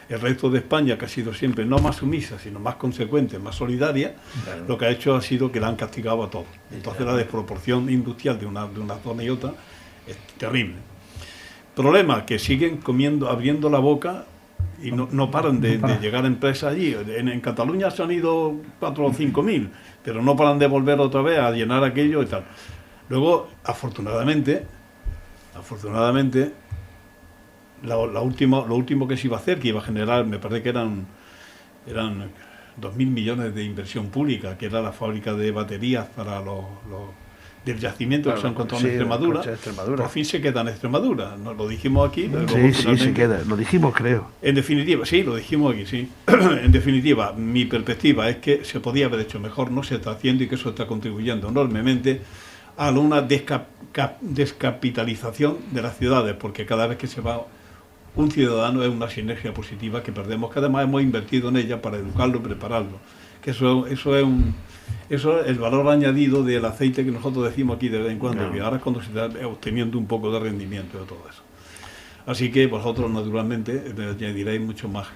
El resto de España, que ha sido siempre no más sumisa, sino más consecuente, más solidaria, claro, lo que ha hecho ha sido que la han castigado a todos. Entonces la desproporción industrial de una zona y otra es terrible. Problema, que siguen abriendo la boca y no paran de llegar empresas allí. En Cataluña se han ido 4 o 5.000, pero no paran de volver otra vez a llenar aquello y tal. Luego, afortunadamente, lo último que se iba a hacer, que iba a generar, me parece que eran 2.000 millones de inversión pública, que era la fábrica de baterías para del yacimiento, claro, que se ha encontrado en Extremadura. Por fin se queda en Extremadura. Nos lo dijimos aquí. Pero sí, se queda. Lo dijimos, creo. En definitiva, sí, lo dijimos aquí, sí. En definitiva, mi perspectiva es que se podía haber hecho mejor, no se está haciendo, y que eso está contribuyendo enormemente a una descapitalización de las ciudades, porque cada vez que se va un ciudadano es una sinergia positiva que perdemos, que además hemos invertido en ella para educarlo y prepararlo. Que eso es el valor añadido del aceite que nosotros decimos aquí de vez en cuando, que ahora es cuando se está obteniendo un poco de rendimiento de todo eso. Así que vosotros, naturalmente, añadiréis mucho más,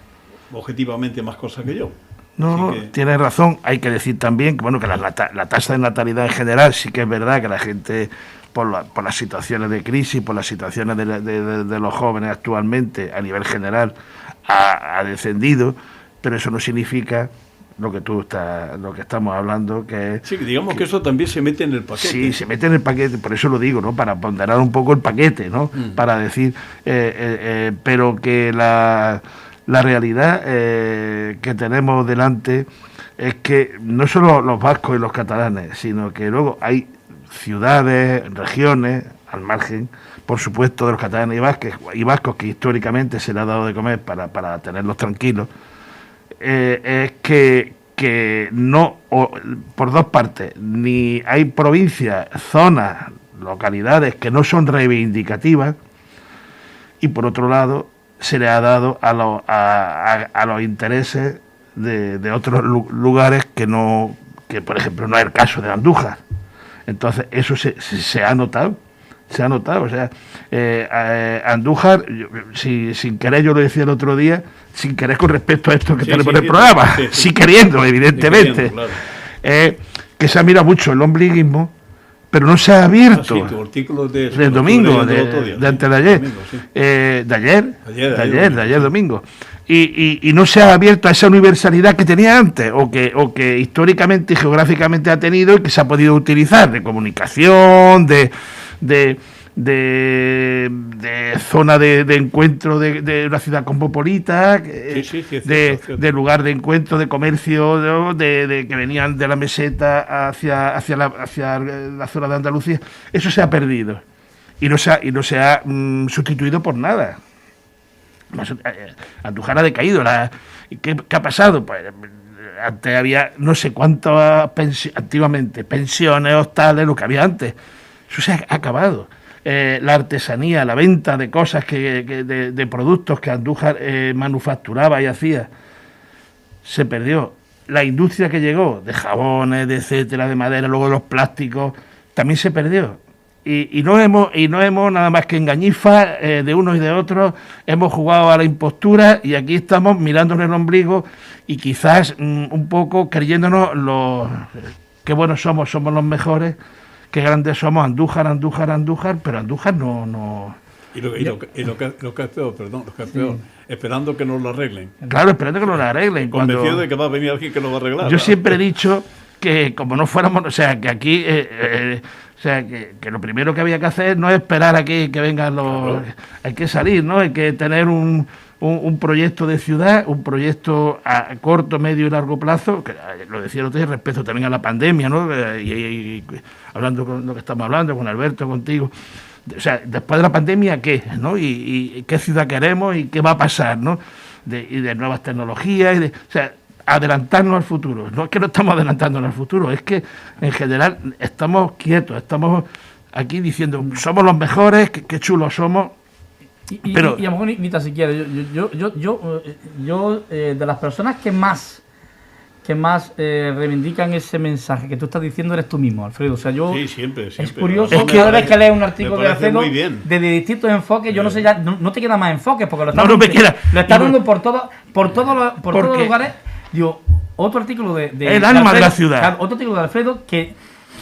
objetivamente, más cosas que yo. No, tienes razón. Hay que decir también que, bueno, que la tasa de natalidad en general sí que es verdad que la gente, por las situaciones de crisis, por las situaciones de los jóvenes actualmente, a nivel general, ha descendido, pero eso no significa lo que estamos hablando, que sí, digamos que eso también se mete en el paquete. Sí, se mete en el paquete, por eso lo digo, ¿no? Para ponderar un poco el paquete, ¿no? Para decir, pero que la realidad que tenemos delante es que no solo los vascos y los catalanes, sino que luego hay ciudades, regiones, al margen, por supuesto, de los catalanes y vascos que históricamente se les ha dado de comer para tenerlos tranquilos, es que no, por dos partes, ni hay provincias, zonas, localidades que no son reivindicativas, y por otro lado se le ha dado a los intereses de otros lugares que por ejemplo no es el caso de Andújar. Entonces eso se ha notado. O sea, Andújar, sin querer, yo lo decía el otro día, sin querer con respecto a esto que tenemos en el programa, sí queriendo, evidentemente, claro, que se ha mirado mucho el ombliguismo, pero no se ha abierto. Tu artículo del domingo, de antes de ayer, de ayer domingo. Y no se ha abierto a esa universalidad que tenía antes, o que históricamente y geográficamente ha tenido, y que se ha podido utilizar de comunicación, de zona de encuentro de una ciudad cosmopolita, de lugar de encuentro, de comercio, de que venían de la meseta hacia la zona de Andalucía. Eso se ha perdido y no se ha sustituido por nada. Andújar ha decaído. ¿Qué ha pasado? Pues antes había no sé cuántas antiguamente pensiones, hostales, lo que había antes. Eso se ha acabado. La artesanía, la venta de cosas de productos que Andújar manufacturaba y hacía, se perdió. La industria que llegó, de jabones, de etcétera, de madera, luego los plásticos, también se perdió. Y no hemos nada más que engañifas de unos y de otros, hemos jugado a la impostura, y aquí estamos mirándonos el ombligo y quizás un poco creyéndonos qué buenos somos los mejores, qué grandes somos, Andújar, pero Andújar no. Y lo que es peor, esperando que nos lo arreglen. Claro, esperando que nos lo arreglen. Convencido de que va a venir alguien que lo va a arreglar. Yo siempre he dicho que como no fuéramos, o sea, que aquí, o sea, que lo primero que había que hacer no es esperar aquí que vengan los... Hay que salir, ¿no? Hay que tener un proyecto de ciudad, un proyecto a corto, medio y largo plazo, que lo decía el otro día respecto también a la pandemia, ¿no? Y hablando con lo que estamos hablando, con Alberto, contigo. O sea, después de la pandemia, ¿qué? ¿No? Y qué ciudad queremos y qué va a pasar, ¿no? Y de nuevas tecnologías, o sea, adelantarnos al futuro. No es que no estamos adelantándonos al futuro, es que en general estamos quietos, estamos aquí diciendo, somos los mejores, qué chulos somos. Pero, y a lo mejor ni tan siquiera, yo de las personas que más reivindican ese mensaje que tú estás diciendo eres tú mismo, Alfredo. O sea, yo... Sí, siempre. Es curioso, es que cada vez que lees un artículo de Alfredo, desde distintos enfoques, yo no sé, ya no te queda más enfoques, porque lo estás no me queda. Lo estás dando por todos los lugares. Digo, otro artículo de el alma Alfredo, de la ciudad. Otro artículo de Alfredo que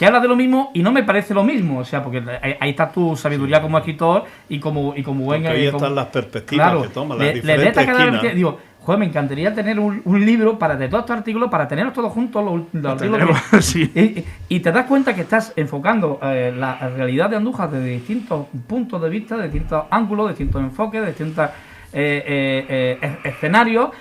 habla de lo mismo y no me parece lo mismo, o sea, porque ahí está tu sabiduría como escritor y como buen... Ahí están las perspectivas, claro, que toman, las diferentes esquinas. Digo, joder, me encantaría tener un libro de todos estos artículos, para tenerlos todos juntos, los artículos sí. y te das cuenta que estás enfocando la realidad de Andújar desde distintos puntos de vista, de distintos ángulos, de distintos enfoques, de distintos escenarios,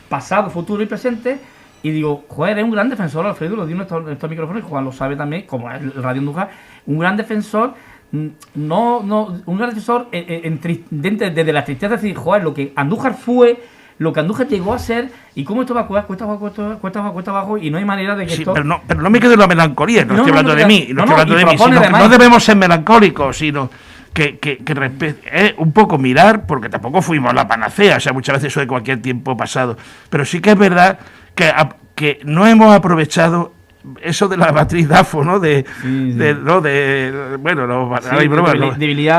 pasado, futuro y presente. Y digo, joder, eres un gran defensor, Alfredo, lo digo en estos micrófonos, y Juan lo sabe también, como es el Radio Andújar, un gran defensor, un gran defensor desde la tristeza, de decir, joder, lo que Andújar fue, lo que Andújar llegó a ser, y cómo esto va cuesta abajo, y no hay manera de que esto... Pero no me quedo en la melancolía, no estoy hablando de mí, sino que no debemos ser melancólicos, sino... Que es un poco mirar, porque tampoco fuimos la panacea, o sea, muchas veces eso de cualquier tiempo pasado, pero sí que es verdad que no hemos aprovechado eso de la matriz DAFO, ¿no? Debilidad,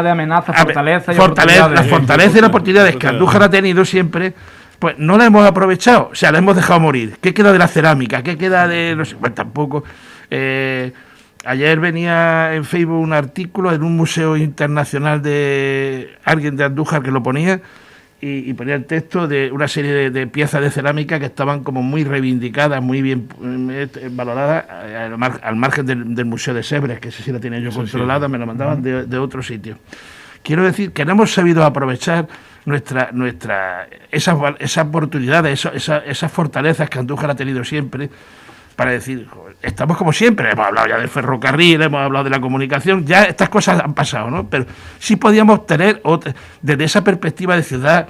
de amenaza, fortaleza y oportunidades. La fortaleza y las oportunidades que Andújar ha tenido siempre, pues no la hemos aprovechado, o sea, la hemos dejado morir. ¿Qué queda de la cerámica? ¿Qué queda de...? No sé, pues tampoco... Ayer venía en Facebook un artículo en un museo internacional de alguien de Andújar que lo ponía y ponía el texto de una serie de piezas de cerámica que estaban como muy reivindicadas, muy bien valoradas al margen del Museo de Sèvres, que ese sí la tenía yo controlada, me lo mandaban de otro sitio. Quiero decir que no hemos sabido aprovechar esas oportunidades, esas fortalezas que Andújar ha tenido siempre, para decir, estamos como siempre, hemos hablado ya del ferrocarril, hemos hablado de la comunicación, ya estas cosas han pasado, ¿no? Pero sí podíamos tener, desde esa perspectiva de ciudad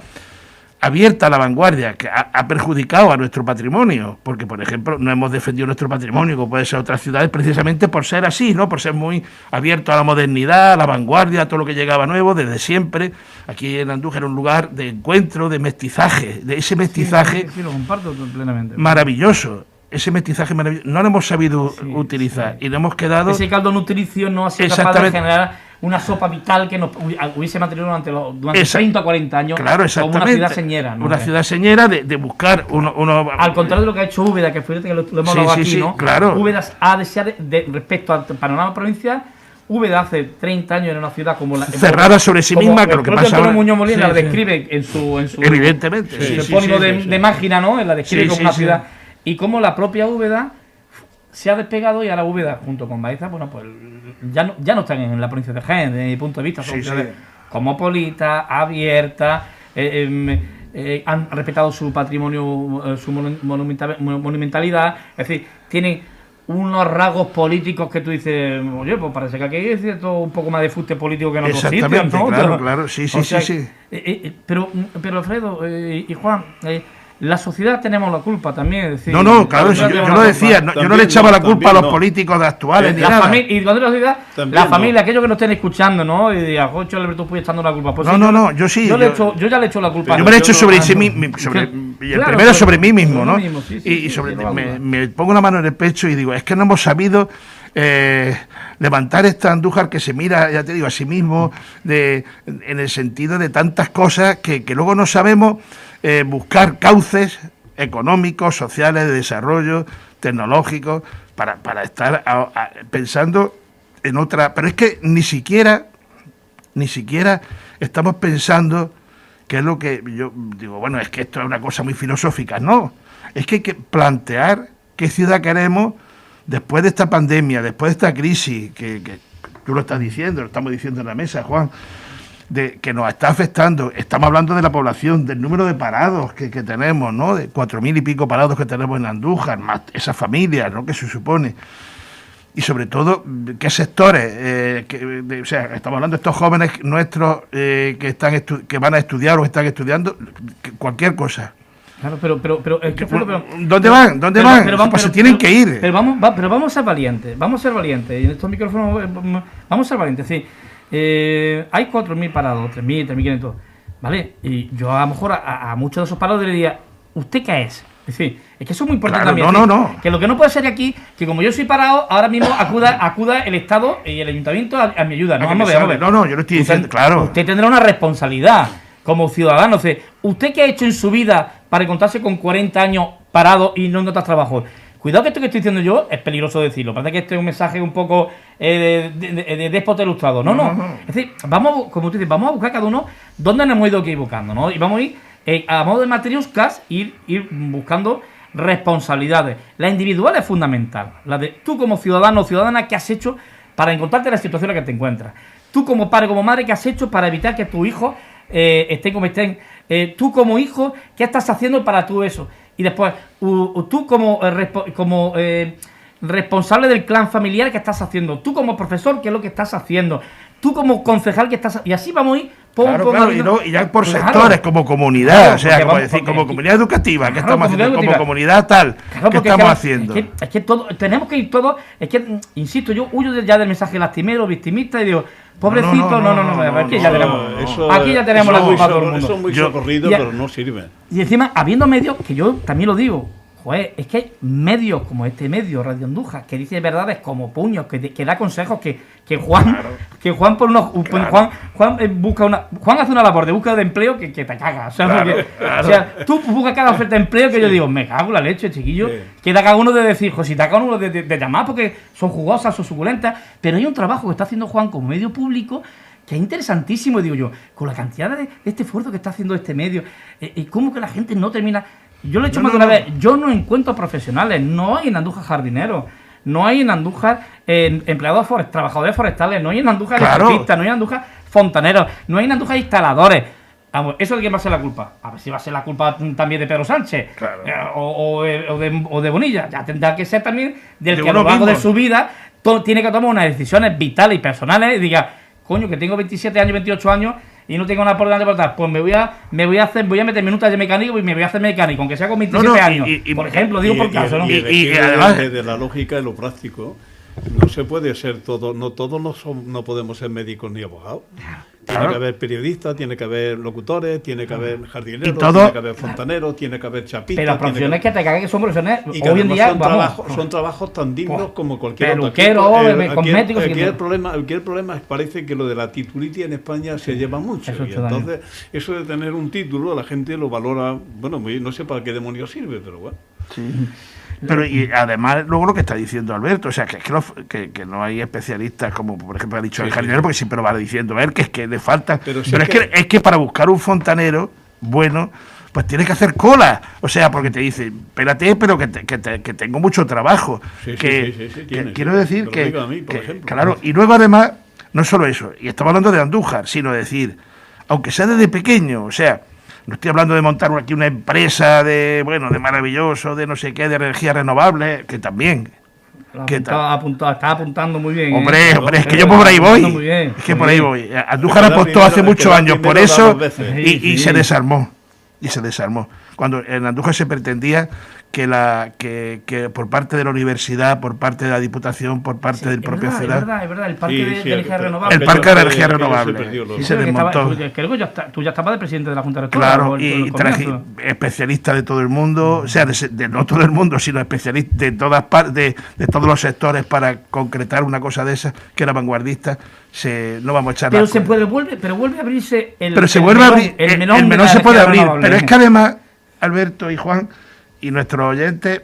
abierta a la vanguardia, que ha perjudicado a nuestro patrimonio, porque, por ejemplo, no hemos defendido nuestro patrimonio, como puede ser otras ciudades, precisamente por ser así, ¿no? Por ser muy abierto a la modernidad, a la vanguardia, a todo lo que llegaba nuevo, desde siempre. Aquí en Andújar era un lugar de encuentro, de mestizaje, de ese mestizaje sí, lo comparto plenamente. Maravilloso. Ese mestizaje maravilloso, no lo hemos sabido utilizar y no hemos quedado... Ese caldo nutricio no ha sido capaz de generar una sopa vital que nos hubiese mantenido durante 30 o 40 años, claro, como una ciudad señera, ¿no? Una ciudad señera de buscar uno... Al contrario de lo que ha hecho Úbeda, que fue que lo hemos hablado aquí, ¿no? Claro. Úbeda ha deseado, respecto al panorama provincial, Úbeda hace 30 años en una ciudad como cerrada sobre sí misma, que lo que pasa ahora... Muñoz Molina la describe en su evidentemente, el epónimo de Mágina, ¿no? La describe como una ciudad... Y como la propia Úbeda se ha despegado y ahora Úbeda, junto con Baeza, bueno, pues ya no están en la provincia de Jaén, desde mi punto de vista. Son ciudades cosmopolitas, abiertas, han respetado su patrimonio, su monumentalidad, es decir, tienen unos rasgos políticos que tú dices, oye, pues parece que aquí hay cierto un poco más de fuste político que en otros sitios, ¿no? Claro, sí. Pero Alfredo y Juan... la sociedad tenemos la culpa también, es decir... No, claro, yo lo decía, yo no le echaba la culpa a los políticos actuales ni nada. Y cuando la sociedad, la familia, aquellos que nos estén escuchando, ¿no? Y digan, Jocho, Alberto Puy echando la culpa. Pues no, yo sí. Yo ya le echo la culpa. Yo me la he hecho sobre sí mismo, primero sobre mí mismo, ¿no? Y sobre me pongo la mano en el pecho y digo, es que no hemos sabido... levantar esta Andújar que se mira, ya te digo, a sí mismo, en el sentido de tantas cosas que luego no sabemos buscar cauces económicos, sociales, de desarrollo, tecnológicos, para estar pensando en otra... Pero es que ni siquiera estamos pensando, que es lo que yo digo, bueno, es que esto es una cosa muy filosófica. No, es que hay que plantear qué ciudad queremos, después de esta pandemia, después de esta crisis, que tú lo estás diciendo, lo estamos diciendo en la mesa, Juan, que nos está afectando, estamos hablando de la población, del número de parados que tenemos, ¿no? De 4.000 y pico parados que tenemos en Andújar, más esas familias, ¿no? Que se supone. Y sobre todo, ¿qué sectores? O sea, estamos hablando de estos jóvenes nuestros que van a estudiar o están estudiando, cualquier cosa. Claro, pero ¿Dónde van? Pues se tienen que ir. Pero vamos a ser valientes. Y en estos micrófonos vamos a ser valientes. Sí. Hay 4.000 parados, 3.000, 3.500, ¿vale? Y yo a lo mejor a muchos de esos parados le diría, ¿usted qué es? Es decir, es que eso es muy importante claro, también. No. Que lo que no puede ser aquí, que como yo soy parado, ahora mismo acuda el Estado y el Ayuntamiento a mi ayuda. No, vamos a ver. No, yo lo estoy diciendo, claro. Usted tendrá una responsabilidad como ciudadano. O sea, ¿usted qué ha hecho en su vida para encontrarse con 40 años parado y no encontrar trabajo? Cuidado que esto que estoy diciendo yo es peligroso decirlo. Parece que este es un mensaje un poco de déspota ilustrado. No. Es decir, vamos, como tú dices, vamos a buscar cada uno dónde nos hemos ido equivocando, ¿no? Y vamos a ir, a modo de matriuscas, ir buscando responsabilidades. La individual es fundamental. La de tú como ciudadano o ciudadana, ¿qué has hecho para encontrarte en la situación en la que te encuentras? Tú como padre, como madre, ¿qué has hecho para evitar que tus hijos estén como estén? Tú como hijo, ¿qué estás haciendo para tú eso? Y después, tú como responsable del clan familiar, ¿qué estás haciendo? Tú como profesor, ¿qué es lo que estás haciendo? Tú como concejal, ¿qué estás haciendo? Y así vamos a ir. Y ya por sectores, como comunidad, o sea, como comunidad educativa, ¿qué estamos haciendo? Como comunidad tal, ¿qué estamos haciendo? Es que todo, tenemos que ir todos, es que, insisto, yo huyo ya del mensaje lastimero, victimista, y digo, pobrecito, aquí ya tenemos la culpa todo el mundo. Eso es muy socorrido, pero no sirve. Y encima, habiendo medios, que yo también lo digo, joder, es que hay medios como este medio, Radio Andújar, que dice verdades como puños, que da consejos, que Juan por unos... Claro. Juan hace una labor de búsqueda de empleo que te caga. O sea, tú buscas cada oferta de empleo que yo digo, me cago en la leche, chiquillo. Que te haga uno de decir, si te haga uno de llamar porque son jugosas, son suculentas. Pero hay un trabajo que está haciendo Juan como medio público que es interesantísimo, digo yo, con la cantidad de este esfuerzo que está haciendo este medio, y cómo que la gente no termina... Yo lo he dicho más de una vez, yo no encuentro profesionales, no hay en Andújar jardineros, no hay en Andújar empleados trabajadores forestales, no hay en Andújar electricistas, no hay en Andújar fontaneros, no hay en Andújar instaladores. Vamos, ¿eso de quién va a ser la culpa? A ver si va a ser la culpa también de Pedro Sánchez, o de Bonilla. Ya tendrá que ser también del que a lo largo de su vida tiene que tomar unas decisiones vitales y personales y diga, coño, que tengo 27 años, 28 años y no tengo nada por delante por atrás, pues voy a meter minutos de mecánico y me voy a hacer mecánico, aunque sea con 27 años. Por ejemplo, digo por caso, ¿no? Y además, desde la lógica y lo práctico, no se puede ser todo, no todos no podemos ser médicos ni abogados. Tiene que haber periodistas, tiene que haber locutores, tiene que haber jardineros, tiene que haber fontaneros, tiene que haber chapistas. Pero profesiones que te caguen que son profesiones y que hoy en día son trabajos tan dignos como cualquier otro. Peluquero, cosméticos. Aquí el problema es parece que lo de la titulitis en España se lleva mucho. Y entonces, eso de tener un título, la gente lo valora, bueno, no sé para qué demonios sirve, pero bueno. Sí. Pero y además luego lo que está diciendo Alberto, o sea, que no hay especialistas como por ejemplo ha dicho el jardinero, porque siempre lo va diciendo, a ver, que es que le falta, pero es que para buscar un fontanero bueno, pues tienes que hacer cola, o sea, porque te dicen, espérate, pero que tengo mucho trabajo, quiero decir que claro, y luego además, no solo eso, y estamos hablando de Andújar, sino decir, aunque sea desde pequeño, o sea, no estoy hablando de montar aquí una empresa de maravilloso, de no sé qué, de energía renovable, que también. Está apuntando muy bien. Hombre, es que yo por ahí voy. Es que por ahí voy. Andújar apostó hace muchos años por eso y se desarmó. Y se desarmó. Cuando en Andújar se pretendía que por parte de la universidad, por parte de la Diputación, por parte del propio ciudad. Es verdad, el parque de energía renovable. El parque de energía renovable. Se desmontó. Creo que tú ya estabas de presidente de la Junta de Rectores. Claro, y especialistas de todo el mundo, o sea, de no todo el mundo, sino especialistas de todas partes, de todos los sectores para concretar una cosa de esas, que era vanguardista. No vamos a echar pero vuelve a abrirse el melón se puede abrir, pero es que además, Alberto y Juan y nuestros oyentes,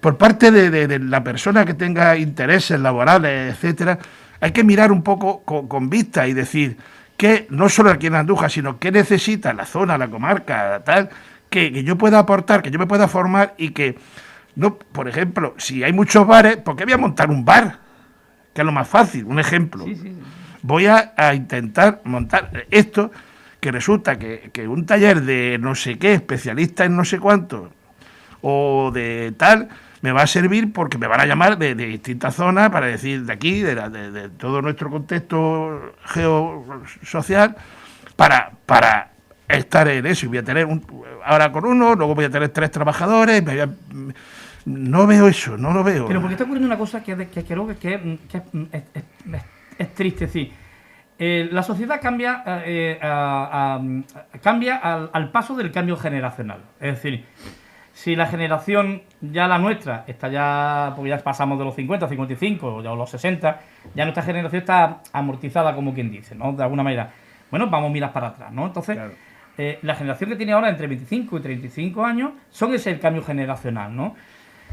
por parte de la persona que tenga intereses laborales, etcétera, hay que mirar un poco con vista y decir que no solo aquí en Andújar, sino qué necesita la zona, la comarca, tal, que yo pueda aportar, que yo me pueda formar y que No, por ejemplo, si hay muchos bares, ¿por qué voy a montar un bar? Que es lo más fácil, un ejemplo. Sí. Voy a intentar montar esto, que resulta que un taller de no sé qué, especialista en no sé cuánto, o de tal, me va a servir porque me van a llamar de distintas zonas para decir de aquí, de todo nuestro contexto geosocial, para estar en eso. Y voy a tener ahora con uno, luego voy a tener 3 trabajadores, no veo eso, no lo veo. Pero porque está ocurriendo una cosa que creo que es triste, es decir, la sociedad cambia cambia al paso del cambio generacional. Es decir, si la generación, ya la nuestra, está ya, porque ya pasamos de los 50, 55 o ya los 60, ya nuestra generación está amortizada, como quien dice, ¿no? De alguna manera. Bueno, vamos a mirar para atrás, ¿no? Entonces, claro, la generación que tiene ahora entre 25 y 35 años es el cambio generacional, ¿no?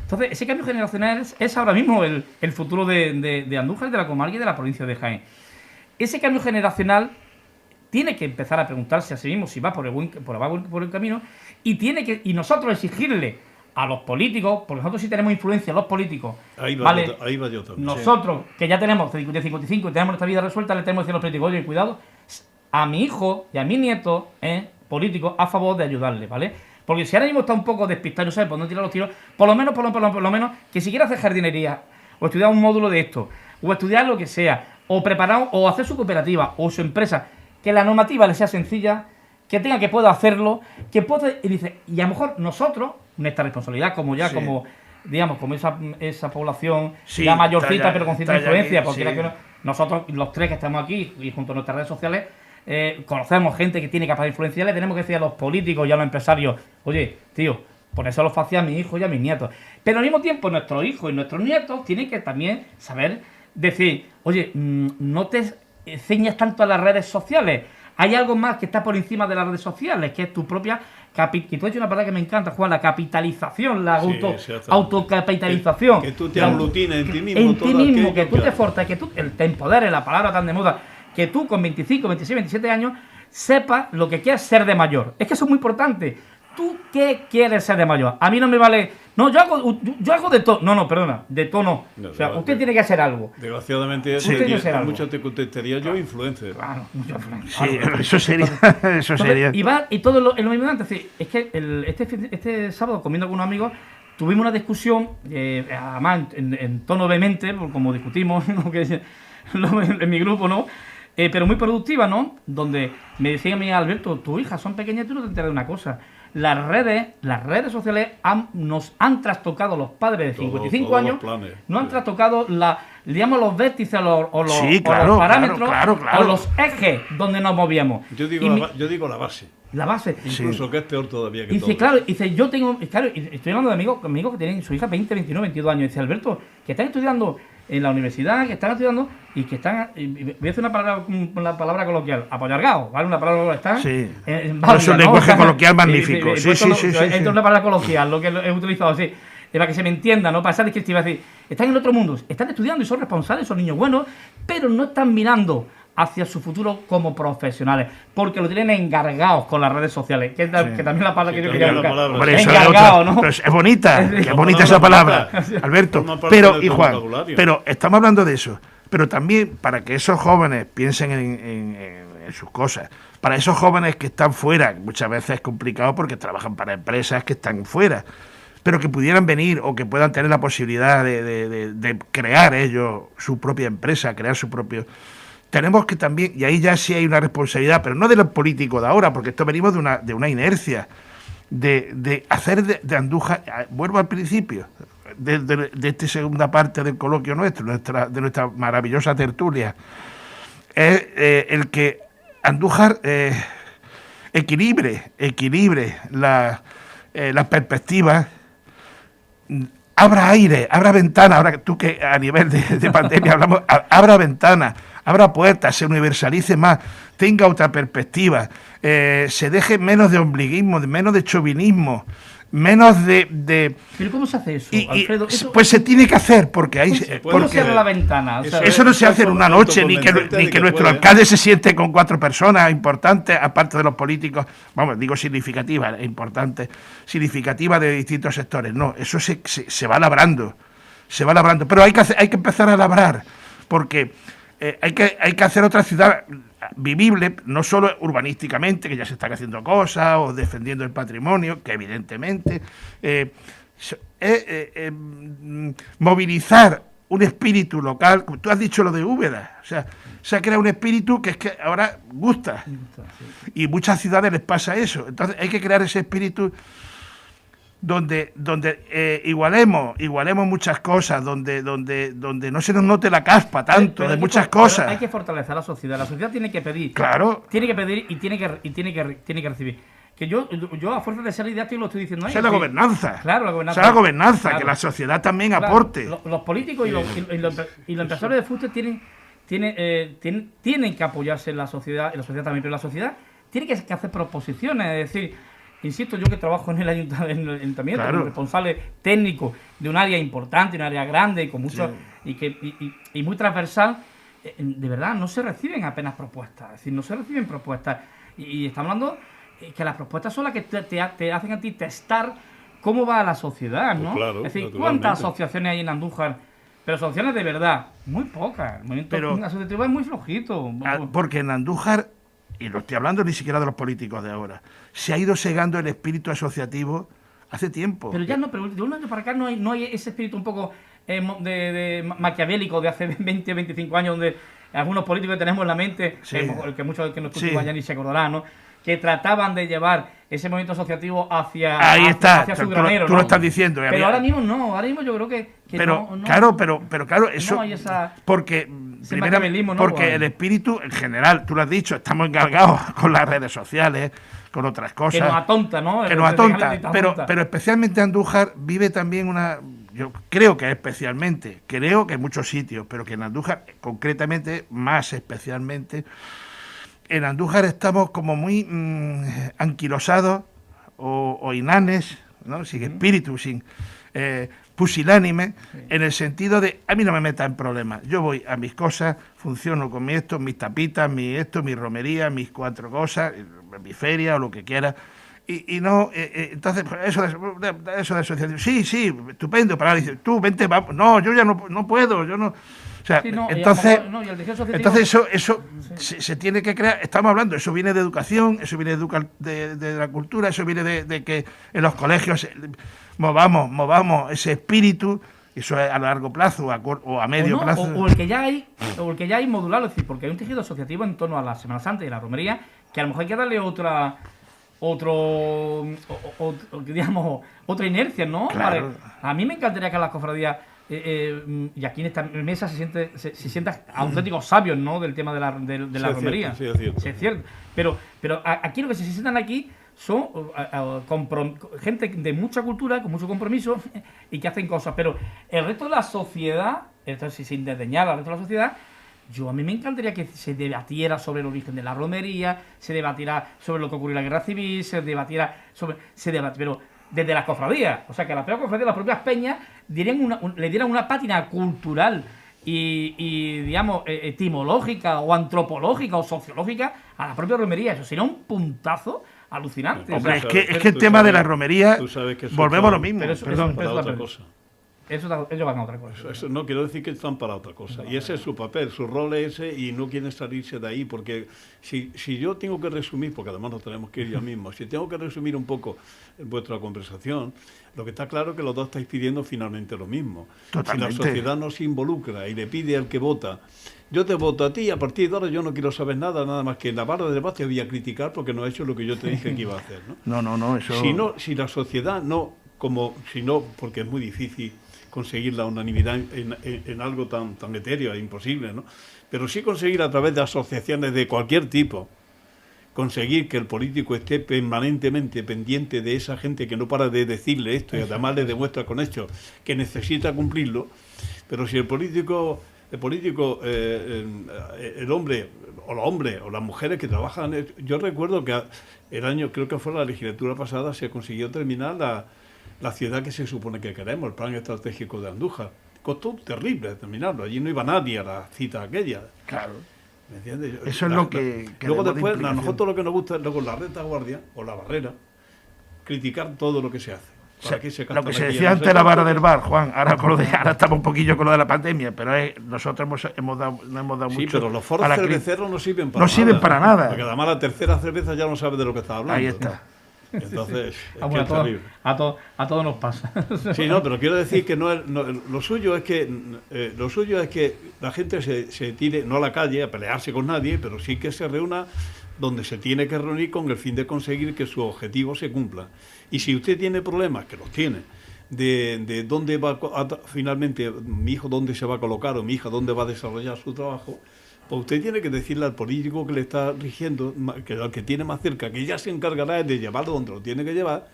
Entonces, ese cambio generacional es ahora mismo el futuro de Andújar, de la comarca y de la provincia de Jaén. Ese cambio generacional tiene que empezar a preguntarse a sí mismo si va por el camino y nosotros exigirle a los políticos, porque nosotros sí tenemos influencia en los políticos. Ahí va yo también. Nosotros, que ya tenemos de 55 y tenemos nuestra vida resuelta, le tenemos que decir a los políticos, oye, cuidado, a mi hijo y a mi nieto, políticos, a favor de ayudarle, ¿vale? Porque si ahora mismo está un poco despistado y no sabe por dónde tirar los tiros, por lo menos, que si quiere hacer jardinería, o estudiar un módulo de esto, o estudiar lo que sea, o preparar, o hacer su cooperativa, o su empresa, que la normativa le sea sencilla, que tenga que pueda hacerlo, que pueda, y dice, y a lo mejor nosotros, nuestra responsabilidad, como digamos, como esa población ya mayorcita, pero con cierta influencia, porque nosotros, los 3 que estamos aquí, y junto a nuestras redes sociales, conocemos gente que tiene capacidad de influenciar, le tenemos que decir a los políticos y a los empresarios, oye, tío, por eso lo hacía a mi hijo y a mis nietos. Pero al mismo tiempo nuestros hijos y nuestros nietos tienen que también saber decir, oye, no te ceñas tanto a las redes sociales, hay algo más que está por encima de las redes sociales, que es tu propia y tú has dicho una palabra que me encanta, Juan, la capitalización, la autocapitalización. Que tú te aglutines en ti mismo. En ti mismo, que tú te fortas, que tú te empoderes, la palabra tan de moda, que tú con 25, 26, 27 años sepas lo que quieres ser de mayor. Es que eso es muy importante. ¿Tú qué quieres ser de mayor? A mí no me vale... No, yo hago de todo. No, perdona, de todo no. O sea, usted tiene que hacer algo. Desgraciadamente, mucho te contestaría yo influencer. Claro, mucho influencer. Sí, eso sería. Entonces, y todo en lo mismo antes. Es que este sábado, comiendo con unos amigos, tuvimos una discusión, además en tono vehemente, como discutimos en mi grupo, ¿no? Pero muy productiva, ¿no? Donde me decía a mí, Alberto, tus hijas son pequeñas y tú no te enteras de una cosa. Las redes sociales nos han trastocado los padres de 55 años, no han trastocado los vértices o los parámetros o los ejes donde nos movíamos. Yo digo la base. La base. Incluso que es peor todavía que dice, todo. Claro, dice, yo tengo, claro, estoy hablando de amigos que tienen su hija 20, 29, 22 años. Dice, Alberto, que están estudiando en la universidad, que están estudiando y que están, voy a hacer una palabra coloquial, apoyargado, ¿vale? Una palabra que está es un lenguaje coloquial magnífico. Sí. Es una palabra coloquial, lo que he utilizado así, para que se me entienda, ¿no? Para esa descriptiva, es decir, están en otro mundo, están estudiando y son responsables, son niños buenos, pero no están mirando hacia su futuro como profesionales, porque lo tienen engargados con las redes sociales, que también la palabra que yo quería buscar. Engargado, ¿no? Pero es bonita, es bonita esa palabra, Alberto. Pero, y Juan, pero estamos hablando de eso, pero también para que esos jóvenes piensen en sus cosas, para esos jóvenes que están fuera, muchas veces es complicado porque trabajan para empresas que están fuera, pero que pudieran venir o que puedan tener la posibilidad de crear ellos su propia empresa, crear su propio... Tenemos que también, y ahí ya sí hay una responsabilidad, pero no de los políticos de ahora, porque esto venimos de una inercia, de hacer de Andújar, vuelvo al principio, de esta segunda parte del coloquio nuestro, de nuestra maravillosa tertulia, es el que Andújar equilibre las perspectivas, abra aire, abra ventana, ahora tú que a nivel de pandemia hablamos, abra ventana, abra puertas, se universalice más, tenga otra perspectiva, se deje menos de ombliguismo, menos de chauvinismo, menos de ¿Pero cómo se hace eso, y, Alfredo? Eso, pues se tiene que hacer, porque hay... ¿Cómo se abre la ventana? O sea, eso no se hace en una noche, ni que nuestro alcalde se siente con 4 personas importantes, aparte de los políticos, vamos, digo significativas, importantes, significativas de distintos sectores. No, eso se va labrando, pero hay que empezar a labrar, porque hay que hacer otra ciudad vivible, no solo urbanísticamente, que ya se están haciendo cosas, o defendiendo el patrimonio, que evidentemente... movilizar un espíritu local, como tú has dicho lo de Úbeda, o sea, se ha creado un espíritu que es que ahora gusta, y muchas ciudades les pasa eso. Entonces hay que crear ese espíritu donde igualemos muchas cosas, donde no se nos note la caspa tanto pero de muchas cosas. Hay que fortalecer la sociedad tiene que pedir, claro, tiene que pedir y tiene que recibir. Que yo a fuerza de ser didáctico lo estoy diciendo ahí. Esa es la gobernanza. Claro, la gobernanza. Esa es la gobernanza, claro. Que la sociedad también Claro, aporte. Los políticos y los empresarios de fútbol tienen que apoyarse en la sociedad también, pero la sociedad tiene que hacer proposiciones, es decir, insisto, yo que trabajo en el ayuntamiento, claro, como responsable técnico de un área importante, un área grande, con mucho y muy transversal, de verdad no se reciben apenas propuestas, es decir, no se reciben propuestas, y estamos hablando que las propuestas son las que te hacen a ti testar cómo va la sociedad, ¿no? Pues claro, es decir, ¿cuántas asociaciones hay en Andújar? Pero asociaciones de verdad, muy pocas. El movimiento asociativo es muy flojito. Porque en Andújar, y no estoy hablando ni siquiera de los políticos de ahora, se ha ido segando el espíritu asociativo hace tiempo. Pero ya no, pero de un año para acá no hay ese espíritu un poco de maquiavélico de hace 20 o 25 años, donde algunos políticos que tenemos en la mente, que muchos que nos escuchan ya ni se acordarán, ¿no?, que trataban de llevar ese movimiento asociativo hacia su granero. Tú lo estás diciendo. Pero ahora mismo no, ahora mismo yo creo que pero, no. Claro, eso... No hay esa... Porque, ¿no? Porque el espíritu, en general, tú lo has dicho, estamos encargados con las redes sociales, con otras cosas. Que nos atonta, ¿no? Que nos atonta. Pero especialmente Andújar vive también una... Yo creo que en muchos sitios, pero que en Andújar, concretamente, más especialmente... En Andújar estamos como muy anquilosados o inanes, ¿no?, sin espíritu, sin pusilánime, en el sentido de a mí no me meta en problemas. Yo voy a mis cosas, funciono con mis tapitas, mi romería, mis 4 cosas, mi feria o lo que quiera. Y no, entonces, eso de asociación, sí, estupendo, para dice, tú vente, vamos. No, yo ya no puedo, yo no. O sea, entonces eso se tiene que crear. Estamos hablando, eso viene de educación, eso viene de la cultura, eso viene de que en los colegios movamos ese espíritu. Eso es a largo plazo o a medio plazo. O el que ya hay modularlo, es decir, porque hay un tejido asociativo en torno a la Semana Santa y la romería, que a lo mejor hay que darle otra otra inercia, ¿no? Claro. A mí me encantaría que las cofradías y aquí en esta mesa se sientan auténticos sabios, ¿no?, del tema de la romería. Sí, es cierto. Pero aquí lo que se sientan aquí son gente de mucha cultura, con mucho compromiso y que hacen cosas. Pero el resto de la sociedad, entonces, sin desdeñar al resto de la sociedad, a mí me encantaría que se debatiera sobre el origen de la romería, se debatiera sobre lo que ocurrió en la Guerra Civil, pero desde las cofradías, o sea, que las propias cofradías, las propias peñas le dieran una pátina cultural y digamos, etimológica o antropológica o sociológica a la propia romería. Eso sería un puntazo alucinante. Hombre, es que el tema de la romería, volvemos a lo mismo. Ellos van a otra cosa. Eso no quiero decir que están para otra cosa. Y ese es su papel, su rol es ese, y no quieren salirse de ahí, porque si yo tengo que resumir, porque además nos tenemos que ir ya mismo, si tengo que resumir un poco vuestra conversación, lo que está claro es que los dos estáis pidiendo finalmente lo mismo. Totalmente. Si la sociedad no se involucra y le pide al que vota, yo te voto a ti, y a partir de ahora yo no quiero saber nada más que en la barra de debate voy a criticar porque no he hecho lo que yo te dije que iba a hacer, ¿no? No, eso... Si la sociedad porque es muy difícil conseguir la unanimidad en algo tan etéreo e imposible, ¿no? Pero sí conseguir a través de asociaciones de cualquier tipo, conseguir que el político esté permanentemente pendiente de esa gente que no para de decirle esto y además le demuestra con hechos que necesita cumplirlo. Pero si el político el político, el hombre, o los hombres, o las mujeres que trabajan... Yo recuerdo que el año, creo que fue la legislatura pasada, se consiguió terminar la ciudad que se supone que queremos, el plan estratégico de Andújar. Costó terrible terminarlo, allí no iba nadie a la cita aquella. Claro. ¿Me entiendes? Eso es lo que luego después, de a nosotros lo que nos gusta es luego la retaguardia o la barrera, criticar todo lo que se hace. Lo que se decía antes la vara del bar, Juan, ahora estamos un poquillo con lo de la pandemia, pero nosotros no hemos dado mucho. Sí, pero los foros cerveceros no sirven para nada. No sirven para nada. Porque además la tercera cerveza ya no sabe de lo que está hablando. Ahí está. Entonces, a todos nos pasa. Sí, no, pero quiero decir que lo suyo es que la gente se tire, no a la calle a pelearse con nadie, pero sí que se reúna donde se tiene que reunir con el fin de conseguir que su objetivo se cumpla. Y si usted tiene problemas, que los tiene, de dónde va finalmente mi hijo dónde se va a colocar o mi hija dónde va a desarrollar su trabajo, pues usted tiene que decirle al político que le está rigiendo, que al que tiene más cerca, que ya se encargará de llevarlo donde lo tiene que llevar.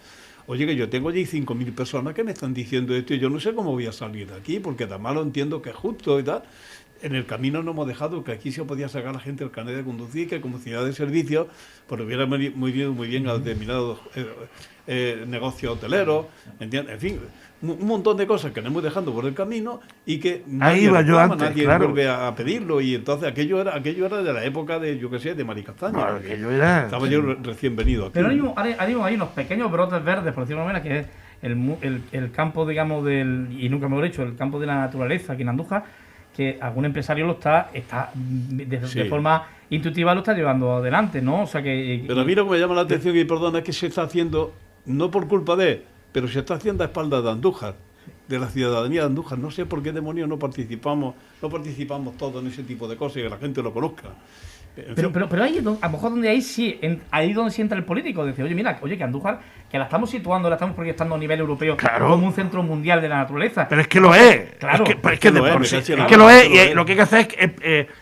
Oye, que yo tengo allí 5.000 personas que me están diciendo esto y yo no sé cómo voy a salir de aquí, porque además lo entiendo que es justo y tal. En el camino no hemos dejado que aquí se podía sacar la gente el carnet de conducir, que como ciudad de servicios, pues hubiera muy bien a determinados negocios hoteleros, ¿entiendes? En fin, un montón de cosas que nos hemos dejando por el camino y que nadie vuelve a pedirlo. Y entonces aquello era de la época de, yo qué sé, de Mari Castaña. Claro, estaba yo recién venido aquí. Pero hay unos pequeños brotes verdes, por decirlo de alguna manera, que es el campo, digamos, y nunca me lo he dicho, el campo de la naturaleza aquí en Andújar, que algún empresario lo está de forma intuitiva lo está llevando adelante, ¿no? O sea que... Pero a mí lo que me llama la atención, y perdona, es que se está haciendo, no por culpa pero se está haciendo a espaldas de Andújar, de la ciudadanía de Andújar. No sé por qué demonios no participamos todos en ese tipo de cosas y que la gente lo conozca. Pero ahí, a lo mejor donde ahí donde sí entra el político, dice, oye, que Andújar, que la estamos situando, la estamos proyectando a nivel europeo, claro, como un centro mundial de la naturaleza. Pero es que lo es. Claro. Es que lo es, y lo que hay que hacer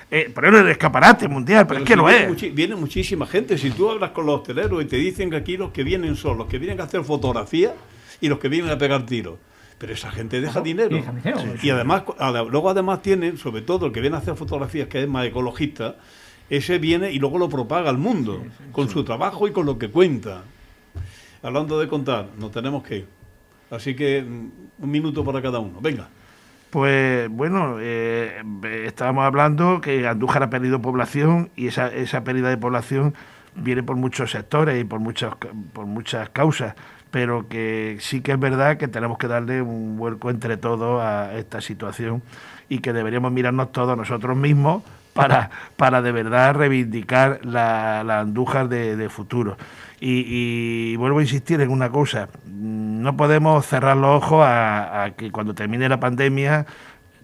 es ponerlo en el escaparate mundial, pero es que lo es. Viene muchísima gente. Si tú hablas con los hosteleros y te dicen que aquí los que vienen son los que vienen a hacer fotografías y los que vienen a pegar tiros. Pero esa gente deja dinero. Y además, luego tienen, sobre todo el que viene a hacer fotografías, que es más ecologista, ese viene y luego lo propaga al mundo, con su trabajo y con lo que cuenta. Hablando de contar, nos tenemos que ir. Así que 1 minuto para cada uno. Venga. Pues bueno, estábamos hablando que Andújar ha perdido población y esa pérdida de población viene por muchos sectores y por muchas causas, pero que sí que es verdad que tenemos que darle un vuelco entre todos a esta situación y que deberíamos mirarnos todos nosotros mismos para de verdad reivindicar la Andújar de futuro. Y vuelvo a insistir en una cosa, no podemos cerrar los ojos a que cuando termine la pandemia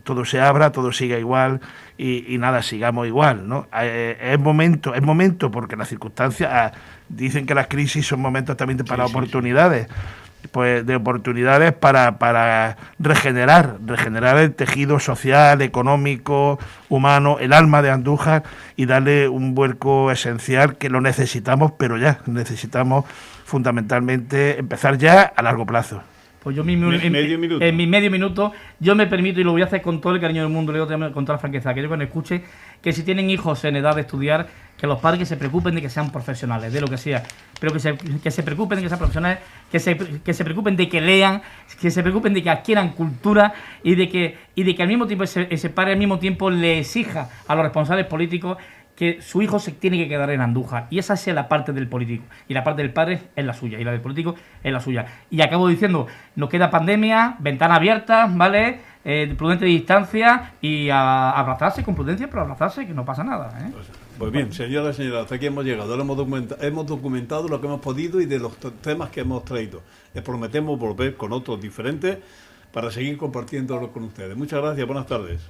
todo se abra, todo siga igual y nada, sigamos igual, ¿no? Es momento porque las circunstancias dicen que las crisis son momentos también para oportunidades. Pues de oportunidades para regenerar el tejido social, económico, humano, el alma de Andújar y darle un vuelco esencial que lo necesitamos, pero ya necesitamos fundamentalmente empezar ya a largo plazo. Pues yo en mi medio minuto yo me permito, y lo voy a hacer con todo el cariño del mundo, le digo con toda la franqueza, que yo cuando escuche que si tienen hijos en edad de estudiar, que los padres se preocupen de que sean profesionales, de lo que sea, pero que se preocupen de que sean profesionales, que se preocupen de que lean, que se preocupen de que adquieran cultura y de que al mismo tiempo ese padre al mismo tiempo le exija a los responsables políticos que su hijo se tiene que quedar en Andújar. Y esa es la parte del político. Y la parte del padre es la suya. Y la del político es la suya. Y acabo diciendo, nos queda pandemia, ventana abierta, ¿vale? Prudente distancia y a abrazarse con prudencia, pero abrazarse, que no pasa nada, ¿eh? Pues bien, señora, hasta aquí hemos llegado. Hemos documentado lo que hemos podido y de los temas que hemos traído. Les prometemos volver con otros diferentes para seguir compartiéndolo con ustedes. Muchas gracias, buenas tardes.